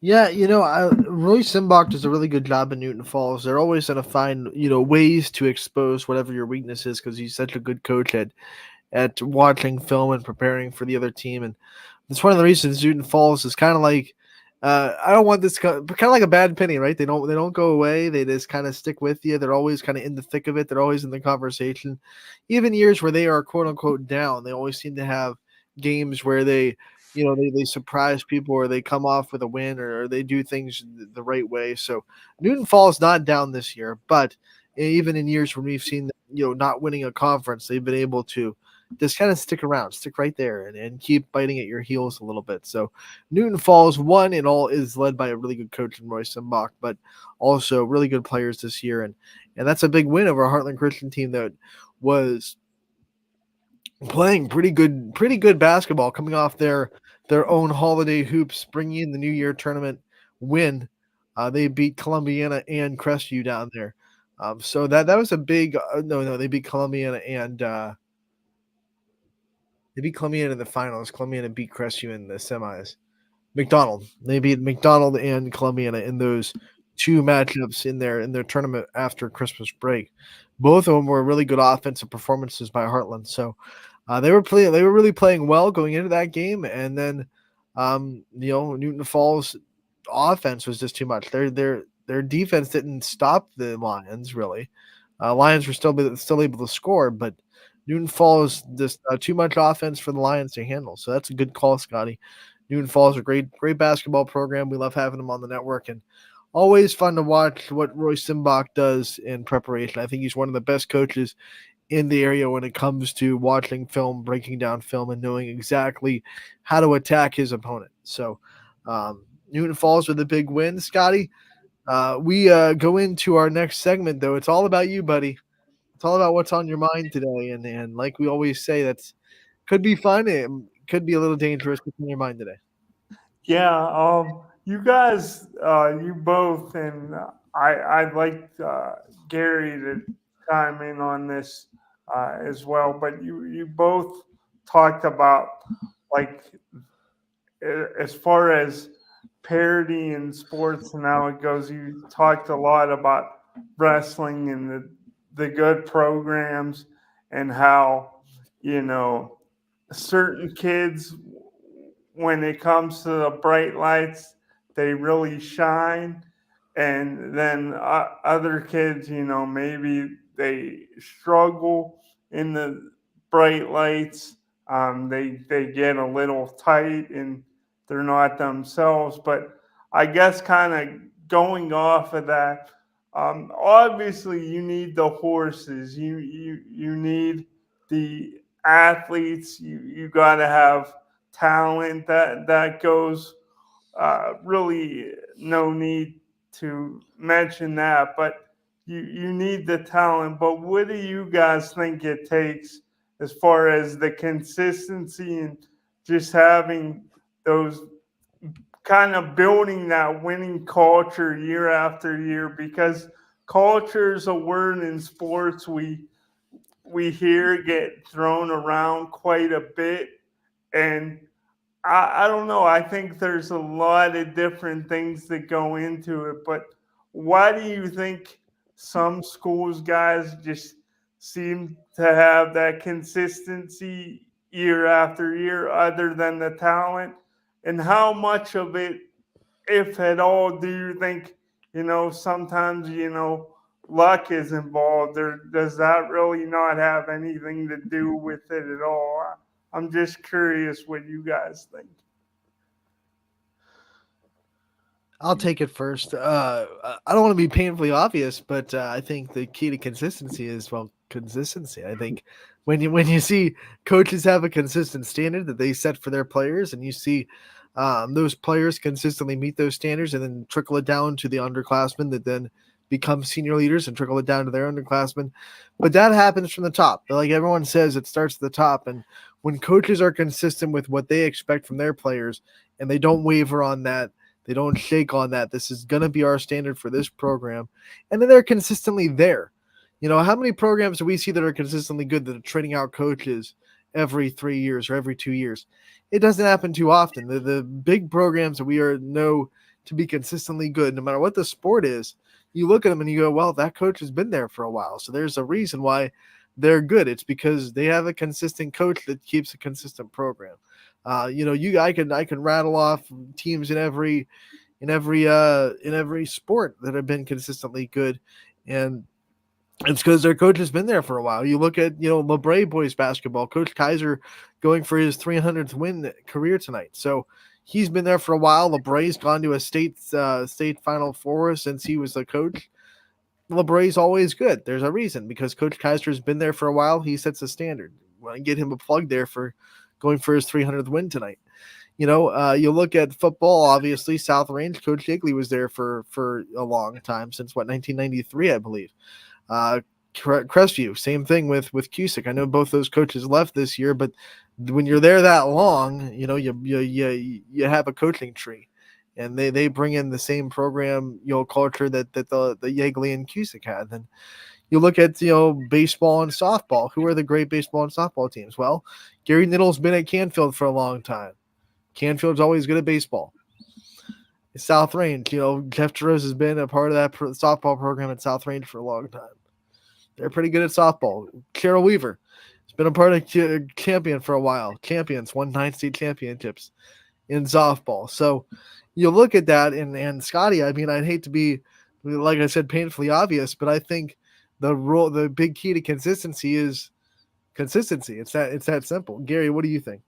Yeah, Roy Simbach does a really good job in Newton Falls. They're always going to find, ways to expose whatever your weakness is because he's such a good coach at watching film and preparing for the other team. And that's one of the reasons Newton Falls is kind of like, I don't want this, but kind of like a bad penny, right? They don't go away. They just kind of stick with you. They're always kind of in the thick of it. They're always in the conversation. Even years where they are quote unquote down, they always seem to have games where they surprise people or they come off with a win or they do things the right way. So Newton Falls not down this year, but even in years when we've seen them, not winning a conference, they've been able to just kind of stick around, stick right there and keep biting at your heels a little bit. So Newton Falls, one and all, is led by a really good coach in Royce Simbach, but also really good players this year. And that's a big win over a Heartland Christian team that was playing pretty good basketball coming off their own holiday hoops, bringing in the New Year tournament win. They beat Columbiana and Crestview down there. So that was a big no, they beat Columbiana and they beat Columbiana in the finals. Columbiana beat Crestview in the semis. McDonald. They beat McDonald and Columbiana in those two matchups in their tournament after Christmas break. Both of them were really good offensive performances by Heartland. So they were really playing well going into that game, and then Newton Falls offense was just too much. Their defense didn't stop the Lions really. Lions were still able to score, but Newton Falls just too much offense for the Lions to handle. So that's a good call, Scotty. Newton Falls are a great basketball program. We love having them on the network, and always fun to watch what Roy Simbach does in preparation. I think he's one of the best coaches in the area when it comes to watching film, breaking down film, and knowing exactly how to attack his opponent. So Newton Falls with a big win, Scotty. We go into our next segment, though. It's all about you, buddy. It's all about what's on your mind today. And like we always say, that's could be fun. It could be a little dangerous. What's on your mind today? Yeah, you guys, you both, and I'd like Gary to chime in on this as well. But you both talked about, like, as far as parity in sports and how it goes. You talked a lot about wrestling and the good programs and how certain kids, when it comes to the bright lights, they really shine. And then other kids, maybe they struggle in the bright lights. They get a little tight and they're not themselves. But I guess kind of going off of that, obviously you need the horses. You need the athletes. You got to have talent that goes really no need to mention that, but you need the talent. But what do you guys think it takes as far as the consistency and just having those kind of building that winning culture year after year, because culture is a word in sports we hear get thrown around quite a bit. And I don't know. I think there's a lot of different things that go into it. But why do you think some schools, guys, just seem to have that consistency year after year, other than the talent? And how much of it, if at all, do you think, sometimes, luck is involved, or does that really not have anything to do with it at all? I'm just curious what you guys think. I'll take it first. I don't want to be painfully obvious, but I think the key to consistency is, well, consistency. I think when you see coaches have a consistent standard that they set for their players, and you see those players consistently meet those standards, and then trickle it down to the underclassmen that then become senior leaders and trickle it down to their underclassmen. But that happens from the top. Like everyone says, it starts at the top. And when coaches are consistent with what they expect from their players, and they don't waver on that, they don't shake on that, this is going to be our standard for this program, and then they're consistently there. How many programs do we see that are consistently good that are trading out coaches every 3 years or every 2 years? It doesn't happen too often. The big programs that we know to be consistently good, no matter what the sport is, you look at them and you go, well, that coach has been there for a while, so there's a reason why they're good. It's because they have a consistent coach that keeps a consistent program. I can rattle off teams in every sport that have been consistently good, and it's because their coach has been there for a while. You look at LeBray boys basketball, Coach Kaiser going for his 300th win career tonight. So he's been there for a while. LeBray's gone to a state Final Four since he was the coach. LeBray's always good. There's a reason, because Coach Kaiser's been there for a while. He sets the standard. Want to get him a plug there for going for his 300th win tonight. You look at football, obviously, South Range, Coach Jigley was there for a long time, since 1993, I believe. Crestview, same thing with Cusick. I know both those coaches left this year, but when you're there that long, you have a coaching tree, and they bring in the same program, culture that the Yeagley and Cusick had. Then you look at baseball and softball. Who are the great baseball and softball teams? Well, Gary Nittle's been at Canfield for a long time. Canfield's always good at baseball. South Range, Jeff Jerose has been a part of that softball program at South Range for a long time. They're pretty good at softball. Carol Weaver has been a part of Champion for a while. Champions won 9 state championships in softball. So you look at that, and Scotty, I mean, I'd hate to be, like I said, painfully obvious, but I think the big key to consistency is consistency. It's that simple. Gary, what do you think?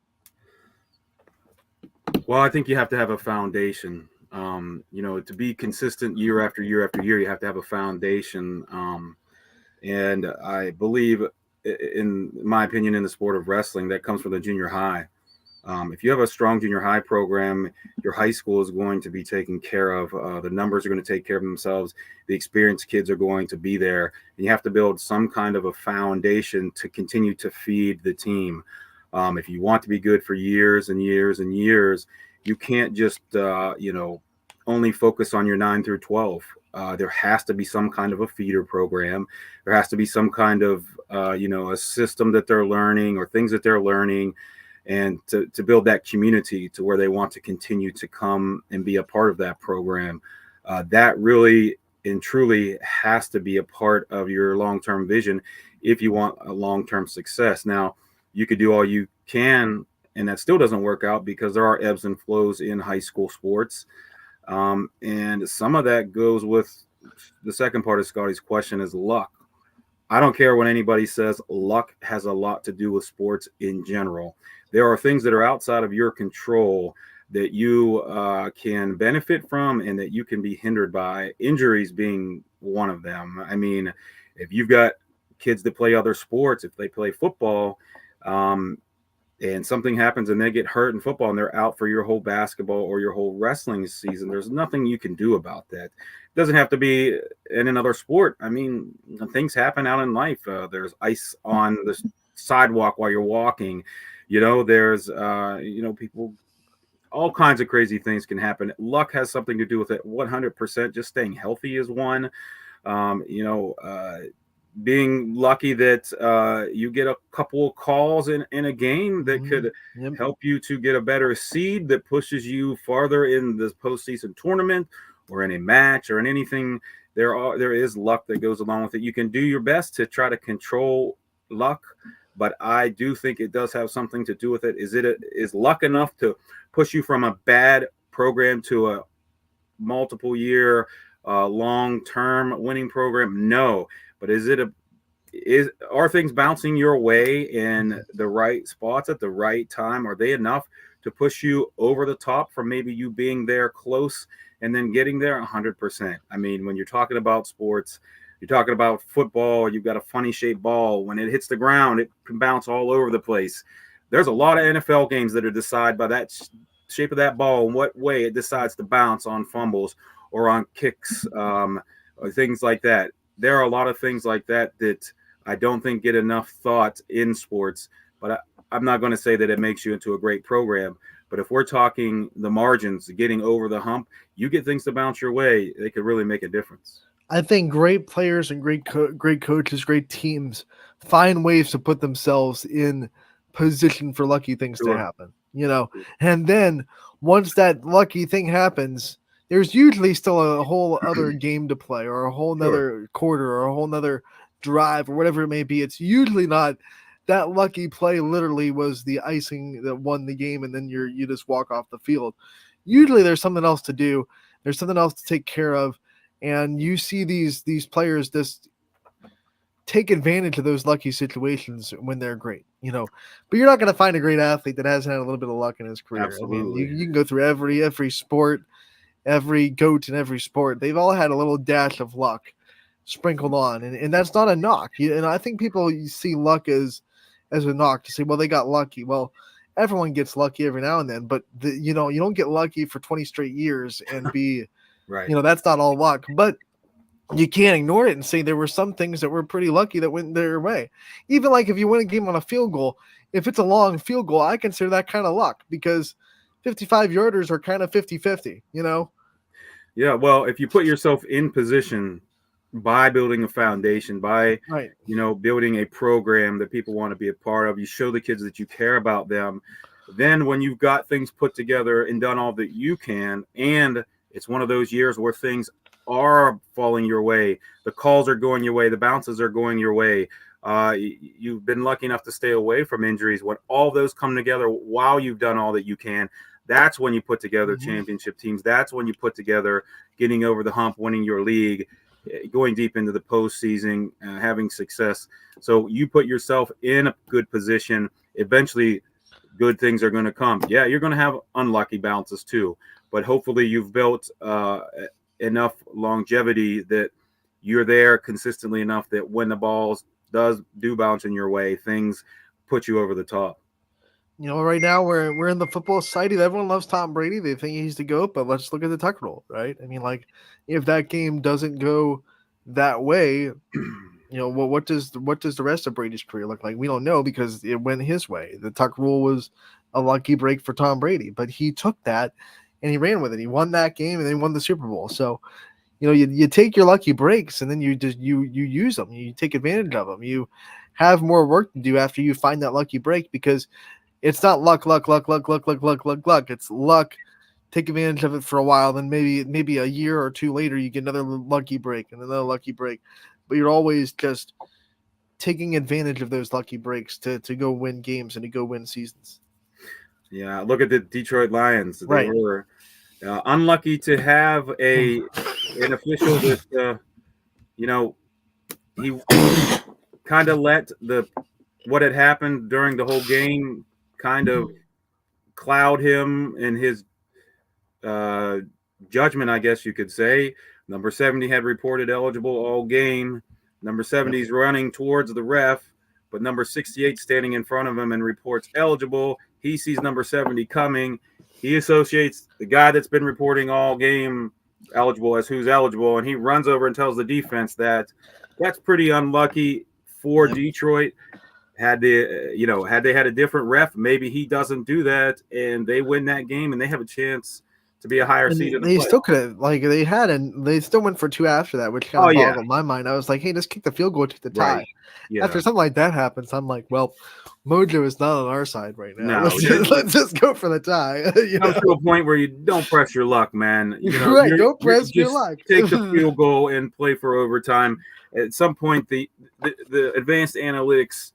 Well, I think you have to have a foundation. To be consistent year after year after year, you have to have a foundation. And I believe, in my opinion, in the sport of wrestling, that comes from the junior high. If you have a strong junior high program, your high school is going to be taken care of. The numbers are going to take care of themselves. The experienced kids are going to be there. And you have to build some kind of a foundation to continue to feed the team. If you want to be good for years and years and years, you can't just, only focus on your 9 through 12. There has to be some kind of a feeder program. There has to be some kind of, a system that they're learning, or things that they're learning, and to build that community to where they want to continue to come and be a part of that program. That really and truly has to be a part of your long-term vision if you want a long-term success. Now, you could do all you can, and that still doesn't work out, because there are ebbs and flows in high school sports. And some of that goes with the second part of Scotty's question, is luck. I don't care what anybody says. Luck has a lot to do with sports in general. There are things that are outside of your control that you can benefit from and that you can be hindered by, injuries being one of them. I mean, if you've got kids that play other sports, if they play football, and something happens and they get hurt in football and they're out for your whole basketball or your whole wrestling season, there's nothing you can do about that. It doesn't have to be in another sport. I mean, things happen out in life. There's ice on sidewalk while you're walking. There's people, all kinds of crazy things can happen. Luck has something to do with it. 100%. Just staying healthy is one. Being lucky that you get a couple of calls in a game that could help you to get a better seed that pushes you farther in the postseason tournament or in a match or in anything. There is luck that goes along with it. You can do your best to try to control luck, but I do think it does have something to do with it. Is luck enough to push you from a bad program to a multiple year long-term winning program? No. But are things bouncing your way in the right spots at the right time? Are they enough to push you over the top from maybe you being there close and then getting there? 100%. I mean, when you're talking about sports, you're talking about football, you've got a funny shaped ball. When it hits the ground, it can bounce all over the place. There's a lot of NFL games that are decided by that shape of that ball and what way it decides to bounce on fumbles or on kicks, or things like that. There are a lot of things like that I don't think get enough thought in sports, but I'm not going to say that it makes you into a great program. But if we're talking the margins, getting over the hump, you get things to bounce your way, they could really make a difference. I think great players and great coaches, great teams find ways to put themselves in position for lucky things to happen, and then once that lucky thing happens, there's usually still a whole other game to play or a whole nother quarter or a whole nother drive or whatever it may be. It's usually not that lucky play literally was the icing that won the game and then you just walk off the field. Usually there's something else to do. There's something else to take care of. And you see these players just take advantage of those lucky situations when they're great, but you're not going to find a great athlete that hasn't had a little bit of luck in his career. Absolutely. I mean, you can go through every sport, every GOAT in every sport. They've all had a little dash of luck sprinkled on, and that's not a knock. And I think people see luck as a knock to say, well, they got lucky. Well, everyone gets lucky every now and then, but you don't get lucky for 20 straight years and be right. That's not all luck, but you can't ignore it and say there were some things that were pretty lucky that went their way. Even like if you win a game on a field goal, if it's a long field goal, I consider that kind of luck because 55-yarders are kind of 50-50, Yeah, well, if you put yourself in position by building a foundation, by building a program that people want to be a part of, you show the kids that you care about them. Then when you've got things put together and done all that you can, and it's one of those years where things are falling your way, the calls are going your way, the bounces are going your way, you've been lucky enough to stay away from injuries. When all those come together while you've done all that you can, that's when you put together championship teams. That's when you put together getting over the hump, winning your league, going deep into the postseason, having success. So you put yourself in a good position. Eventually, good things are going to come. Yeah, you're going to have unlucky bounces too, but hopefully you've built enough longevity that you're there consistently enough that when the balls do bounce in your way, things put you over the top. Right now we're in the football society. Everyone loves Tom Brady. They think he's the GOAT, but let's look at the Tuck Rule, right? I mean, like, if that game doesn't go that way, what does the rest of Brady's career look like? We don't know because it went his way. The Tuck Rule was a lucky break for Tom Brady, but he took that and he ran with it. He won that game and then won the Super Bowl. So, you take your lucky breaks and then you use them. You take advantage of them. You have more work to do after you find that lucky break because it's not luck. It's luck. Take advantage of it for a while, then maybe a year or two later you get another lucky break and another lucky break. But you're always just taking advantage of those lucky breaks to go win games and to go win seasons. Yeah, look at the Detroit Lions. They Right. were unlucky to have an official that he kind of let what had happened during the whole game kind of cloud him in his judgment, I guess you could say. Number 70 had reported eligible all game. Number 70 is running towards the ref, but number 68 standing in front of him and reports eligible. He sees number 70 coming. He associates the guy that's been reporting all game eligible as who's eligible, and he runs over and tells the defense that that's pretty unlucky for Detroit. had they had a different ref, maybe he doesn't do that, and they win that game, and they have a chance to be a higher seed in the they play. still could have, like, they still went for 2 after that, which kind of boggled my mind. I was like, hey, just kick the field goal to the tie. Right. Yeah. After something like that happens, I'm like, well, mojo is not on our side right now. No, let's just go for the tie. Come to a point where you don't press your luck, man. Right, don't press your luck. Take the field goal and play for overtime. At some point, the advanced analytics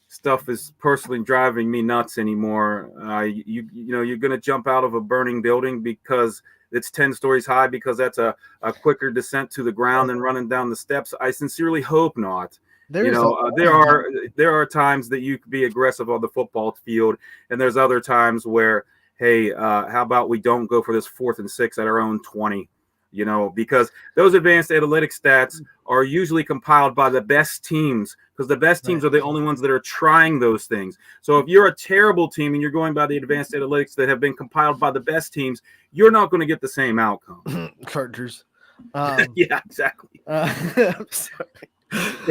stuff is personally driving me nuts anymore. You're going to jump out of a burning building because it's 10 stories high, because that's a quicker descent to the ground than running down the steps. I sincerely hope not. There are times that you could be aggressive on the football field, and there's other times where, hey, how about we don't go for this 4th and 6 at our own 20? Because those advanced analytics stats are usually compiled by the best teams, because the best teams are the only ones that are trying those things. So if you're a terrible team and you're going by the advanced analytics that have been compiled by the best teams, you're not going to get the same outcome. Chargers. Yeah, exactly. I'm sorry.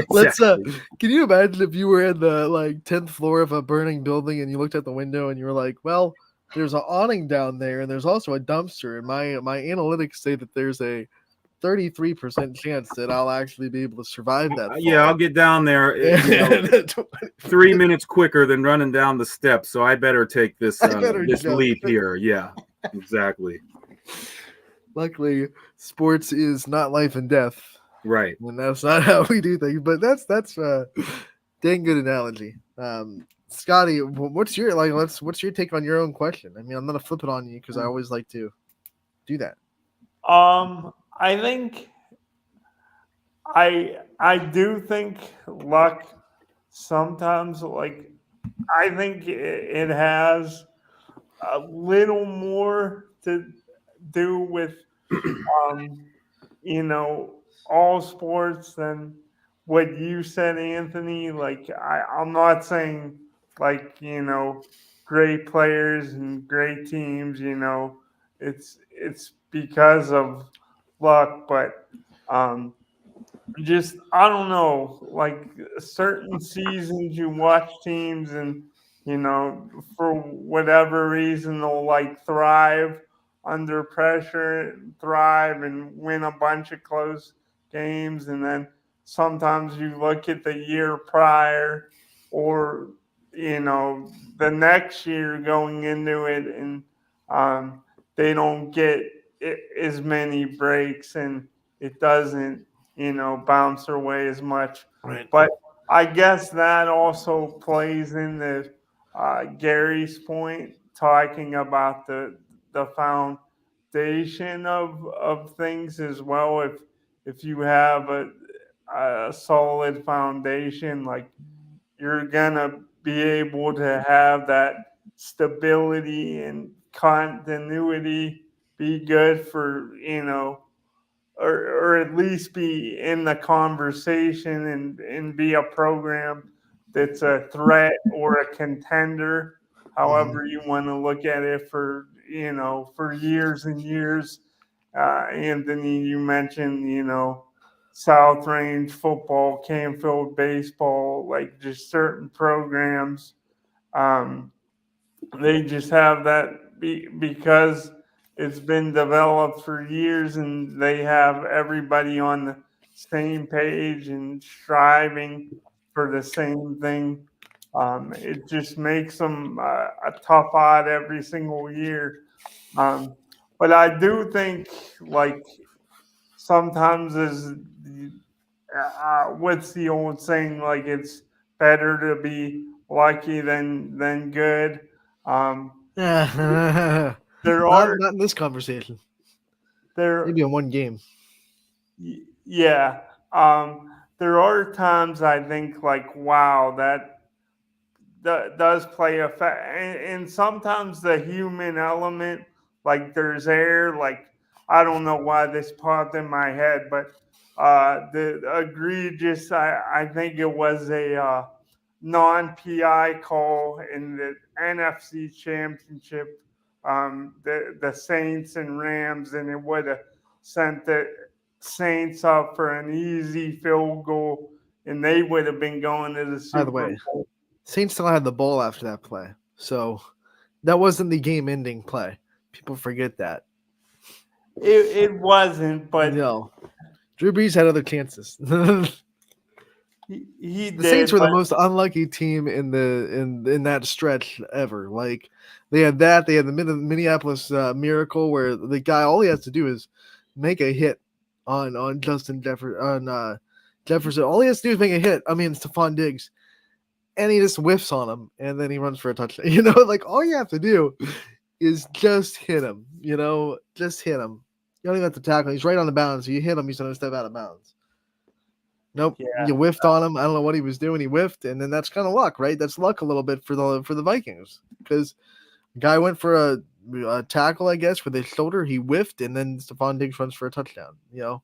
Let's can you imagine if you were in the 10th floor of a burning building and you looked out the window and you were like, well, there's an awning down there and there's also a dumpster, and my analytics say that there's a 33% chance that I'll actually be able to survive that fall. Yeah, I'll get down there 3 minutes quicker than running down the steps, so I better take this leap here. Yeah, exactly. Luckily, sports is not life and death. Right. And that's not how we do things, but that's a dang good analogy. Scotty, what's your take on your own question? I mean, I'm gonna flip it on you because I always like to do that. I think I do think luck sometimes, I think it has a little more to do with all sports than what you said, Anthony. I'm not saying great players and great teams, it's because of luck, but just I don't know, certain seasons you watch teams and for whatever reason they'll thrive under pressure, thrive and win a bunch of close games, and then sometimes you look at the year prior or the next year going into it, and they don't get as many breaks and it doesn't bounce their way as much. Right. But I guess that also plays into Gary's point, talking about the foundation of things as well. If you have a solid foundation, you're gonna be able to have that stability and continuity be good for or at least be in the conversation and be a program that's a threat or a contender, however you want to look at it, for for years and years. Anthony, you mentioned South Range football, Canfield baseball, just certain programs. They just have that because it's been developed for years and they have everybody on the same page and striving for the same thing. It just makes them a tough odd every single year. But I do think sometimes what's the old saying? It's better to be lucky than good. There are not in this conversation. There maybe in one game. Yeah. There are times I think wow, that does play a and sometimes the human element, there's air, I don't know why this popped in my head, but the egregious, I think it was a non-PI call in the NFC Championship, the Saints and Rams, and it would have sent the Saints up for an easy field goal, and they would have been going to the Super Bowl. Saints still had the ball after that play. So that wasn't the game-ending play. People forget that. It wasn't, but no. Drew Brees had other chances. he The did, Saints were the but most unlucky team in that stretch ever. Like they had that, they had the Minneapolis Miracle where the guy all he has to do is make a hit on Justin Jefferson Jefferson. All he has to do is make a hit. I mean Stephon Diggs, and he just whiffs on him, and then he runs for a touchdown. You know, like all you have to do is just hit him. You know, just hit him. You don't even have to tackle. He's right on the bounds. So you hit him, he's going to step out of bounds. Nope, Yeah. you whiffed on him. I don't know what he was doing. He whiffed, and then that's kind of luck, right? That's luck a little bit for the Vikings because guy went for a tackle, I guess, with his shoulder. He whiffed, and then Stephon Diggs runs for a touchdown. You know,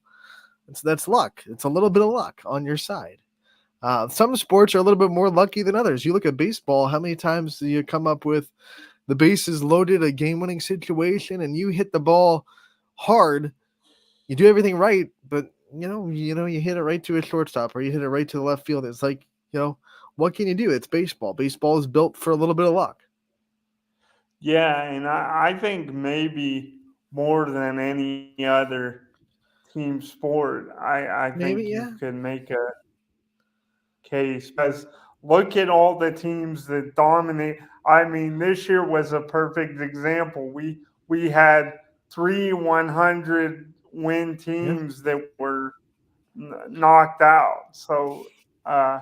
that's luck. It's a little bit of luck on your side. Some sports are a little bit more lucky than others. You look at baseball. How many times do you come up with the bases loaded, a game-winning situation, and you hit the ball hard? You do everything right, but you hit it right to a shortstop or you hit it right to the left field. It's like, what can you do? It's baseball. Baseball is built for a little bit of luck. Yeah, and I think maybe more than any other team sport, I think you can make a case. Because look at all the teams that dominate. I mean, this year was a perfect example. We had 3 100 win teams that were knocked out. So, I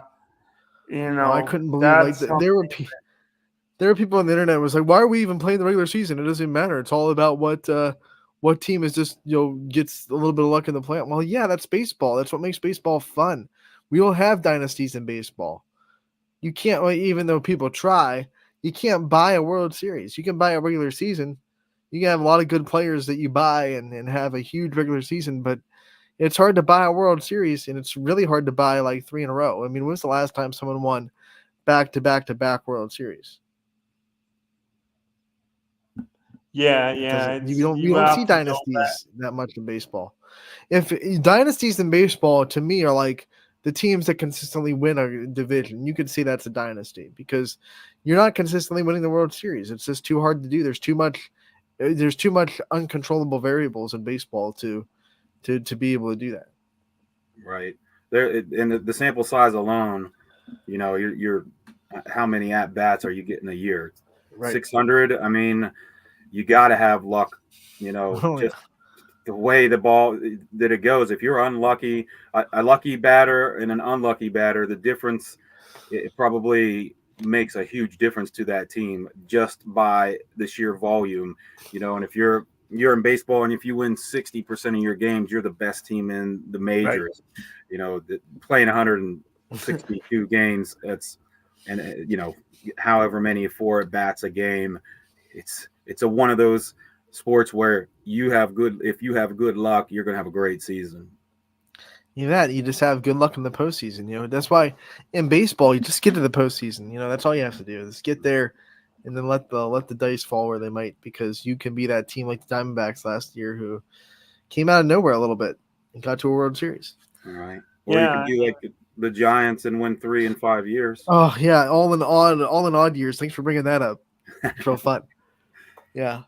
couldn't believe there were people on the internet was like, why are we even playing the regular season? It doesn't matter. It's all about what team is just gets a little bit of luck in the playoff. Well, yeah, that's baseball. That's what makes baseball fun. We don't have dynasties in baseball. You can't, even though people try, you can't buy a World Series. You can buy a regular season. You can have a lot of good players that you buy and have a huge regular season, but it's hard to buy a World Series, and it's really hard to buy like 3 in a row. I mean, when's the last time someone won back-to-back-to-back World Series? Yeah. You don't see dynasties that much in baseball. If dynasties in baseball, to me, are like the teams that consistently win a division. You could see that's a dynasty because you're not consistently winning the World Series. It's just too hard to do. There's too much uncontrollable variables in baseball to be able to do that. Right there, and the sample size alone, you're how many at bats are you getting a year? Right. 600. I mean, you got to have luck. Just the way the ball that it goes. If you're unlucky, a lucky batter and an unlucky batter, the difference it probably makes a huge difference to that team just by the sheer volume. And if you're in baseball and if you win 60% of your games, you're the best team in the majors. Right. Playing 162 games, however many 4 at bats a game, it's one of those sports where if you have good luck, you're going to have a great season. You just have good luck in the postseason. That's why in baseball you just get to the postseason. That's all you have to do is get there, and then let the dice fall where they might, because you can be that team like the Diamondbacks last year who came out of nowhere a little bit and got to a World Series. All right. Or you could be like the Giants and win 3 in 5 years. Oh yeah, all in odd years. Thanks for bringing that up. So fun. Yeah.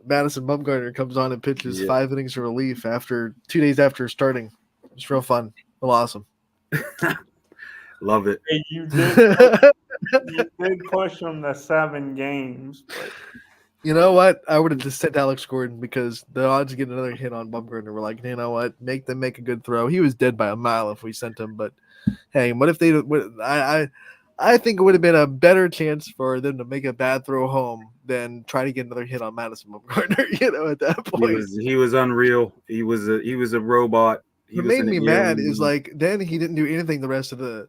Madison Bumgarner comes on and pitches 5 innings of relief 2 days after starting. It's real fun. Real awesome. Love it. Hey, you did push them to 7 games. But... You know what? I would have just sent Alex Gordon because the odds of getting another hit on Bumgarner were like, you know what? Make them make a good throw. He was dead by a mile if we sent him. But hey, what if they? I think it would have been a better chance for them to make a bad throw home than try to get another hit on Madison Bumgarner. At that point, he was unreal. He was a robot. What made me mad is like then he didn't do anything the rest of the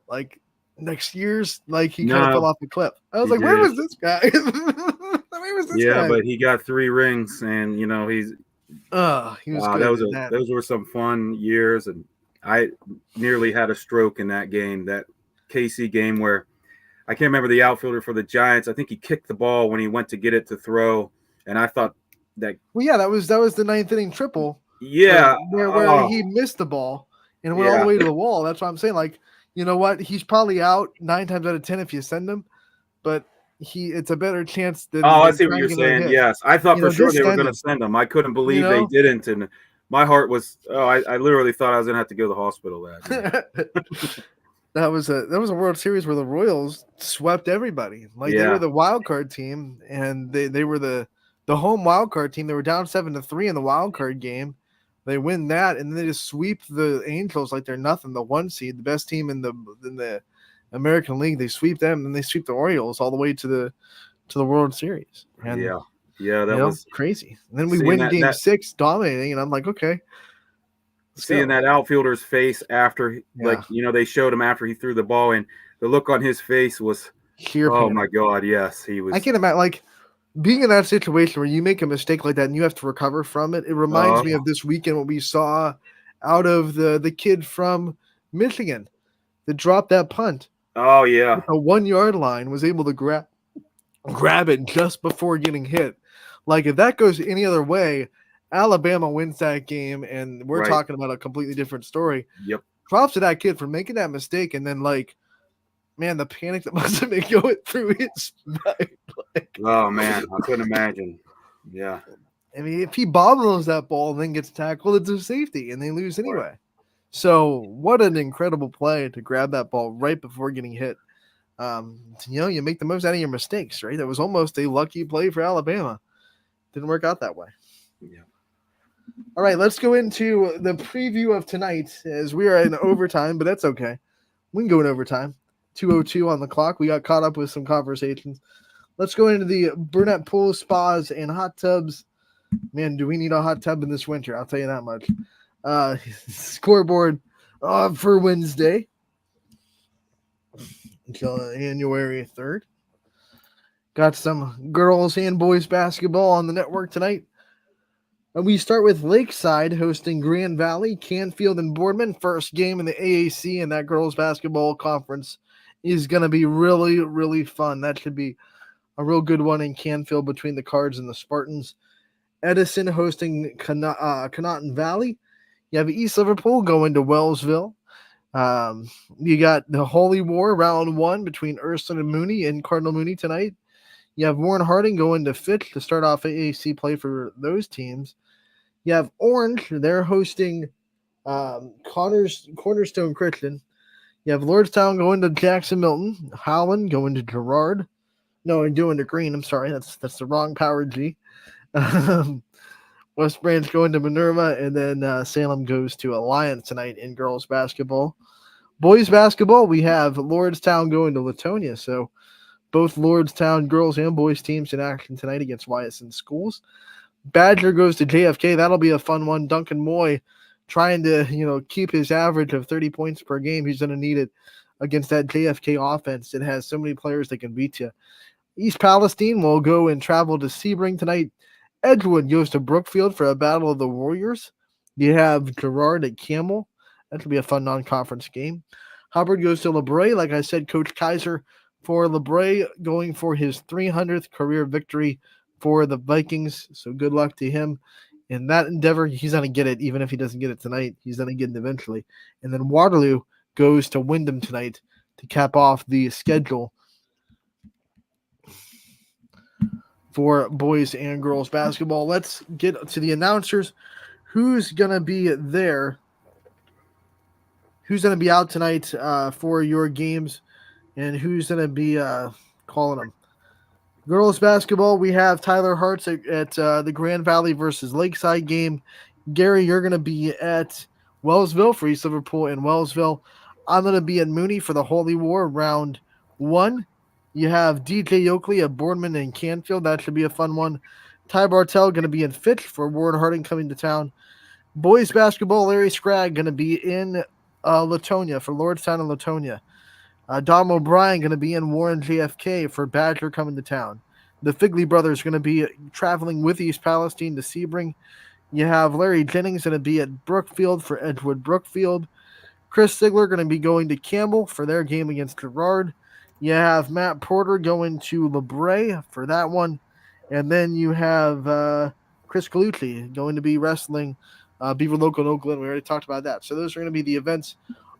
next year's. Like he kind of fell off the cliff. I was like, where was this guy? Where was this guy? But he got 3 rings, and he was. He was good. Those were some fun years, and I nearly had a stroke in that game, that KC game where I can't remember the outfielder for the Giants. I think he kicked the ball when he went to get it to throw, and I thought that. Well, yeah, that was the 9th inning triple. Yeah, where he missed the ball and went all the way to the wall. That's what I'm saying. Like, you know what? He's probably out 9 times out of 10 if you send him. but it's a better chance than Oh, I than see what trying you're to get another saying. hit. Yes, I thought for sure Just they were send going him. to send him. I couldn't believe You they know? didn't, and my heart was. Oh, I literally thought I was going to have to go to the hospital that night. That was a World Series where the Royals swept everybody. Like they were Yeah. the wild card team, and they were the home wild card team. They were down 7-3 in the wild card game. They win that, and then they just sweep the Angels like they're nothing. The 1 seed, the best team in the American League. They sweep them, and they sweep the Orioles all the way to the World Series. And, yeah, that was crazy. And then we seeing win Game 6, dominating, and I'm like, okay. Seeing that outfielder's face after, they showed him after he threw the ball, and the look on his face was, sheer oh panic. my God, yes, he was. I can't imagine, like, being in that situation where you make a mistake like that and you have to recover from it. It reminds me of this weekend what we saw out of the kid from Michigan that dropped that punt. Oh yeah, a 1 yard line, was able to grab it just before getting hit. Like if that goes any other way, Alabama wins that game, and we're talking about a completely different story. Yep. Props to that kid for making that mistake, and then man, the panic that must have been going through his mind. Oh man, I couldn't imagine. Yeah. I mean, if he bobbles that ball and then gets tackled, it's a safety, and they lose anyway. Right. So what an incredible play to grab that ball right before getting hit. You make the most out of your mistakes, right? That was almost a lucky play for Alabama. Didn't work out that way. Yeah. All right, let's go into the preview of tonight as we are in overtime, but that's okay. We can go in overtime. 2:02 on the clock. We got caught up with some conversations. Let's go into the Burnett pools, spas, and hot tubs. Man, do we need a hot tub in this winter? I'll tell you that much. Scoreboard for Wednesday until January 3rd. Got some girls and boys basketball on the network tonight. And we start with Lakeside hosting Grand Valley, Canfield, and Boardman. First game in the AAC, and that girls basketball conference is going to be really, really fun. That should be a real good one in Canfield between the Cards and the Spartans. Edison hosting Connaughton Valley. You have East Liverpool going to Wellsville. You got the Holy War round 1 between Ursuline and Mooney and Cardinal Mooney tonight. You have Warren Harding going to Fitch to start off AAC play for those teams. You have Orange. They're hosting Cornerstone Christian. You have Lordstown going to Jackson Milton. Howland going to Girard. No, and doing to Green. I'm sorry. That's the wrong Power G. West Branch going to Minerva, and then Salem goes to Alliance tonight in girls basketball. Boys basketball, we have Lordstown going to Latonia. So both Lordstown girls and boys teams in action tonight against Ysn schools. Badger goes to JFK. That'll be a fun one. Duncan Moy trying to, keep his average of 30 points per game. He's going to need it against that JFK offense that has so many players that can beat you. East Palestine will go and travel to Sebring tonight. Edgewood goes to Brookfield for a battle of the Warriors. You have Girard at Camel. That should be a fun non-conference game. Hubbard goes to LeBray. Like I said, Coach Kaiser for LeBray going for his 300th career victory for the Vikings. So good luck to him in that endeavor. He's going to get it, even if he doesn't get it tonight. He's going to get it eventually. And then Waterloo goes to Wyndham tonight to cap off the schedule for boys and girls basketball. Let's get to the announcers. Who's going to be there? Who's going to be out tonight for your games? And who's going to be calling them? Girls basketball, we have Tyler Hartz at the Grand Valley versus Lakeside game. Gary, you're going to be at Wellsville for East Liverpool and Wellsville. I'm going to be at Mooney for the Holy War round 1. You have DJ Oakley at Boardman and Canfield. That should be a fun one. Ty Bartell going to be in Fitch for Warren Harding coming to town. Boys basketball, Larry Scragg going to be in Latonia for Lordstown and Latonia. Dom O'Brien going to be in Warren JFK for Badger coming to town. The Figley brothers going to be traveling with East Palestine to Sebring. You have Larry Jennings going to be at Brookfield for Edgewood Brookfield. Chris Sigler going to be going to Campbell for their game against Girard. You have Matt Porter going to LeBray for that one. And then you have Chris Colucci going to be wrestling Beaver Local in Oakland. We already talked about that. So those are going to be the events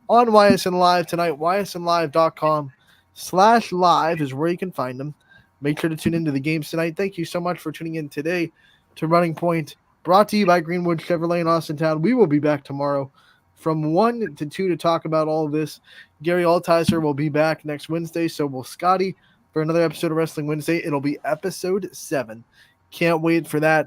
on YSN Live tonight, ysnlive.com. YouTube.com/live is where you can find them. Make sure to tune into the games tonight. Thank you so much for tuning in today to Running Point, brought to you by Greenwood Chevrolet in Austintown. We will be back tomorrow from 1 to 2 to talk about all of this. Gary Altizer will be back next Wednesday, so will Scotty for another episode of Wrestling Wednesday. It'll be episode 7. Can't wait for that.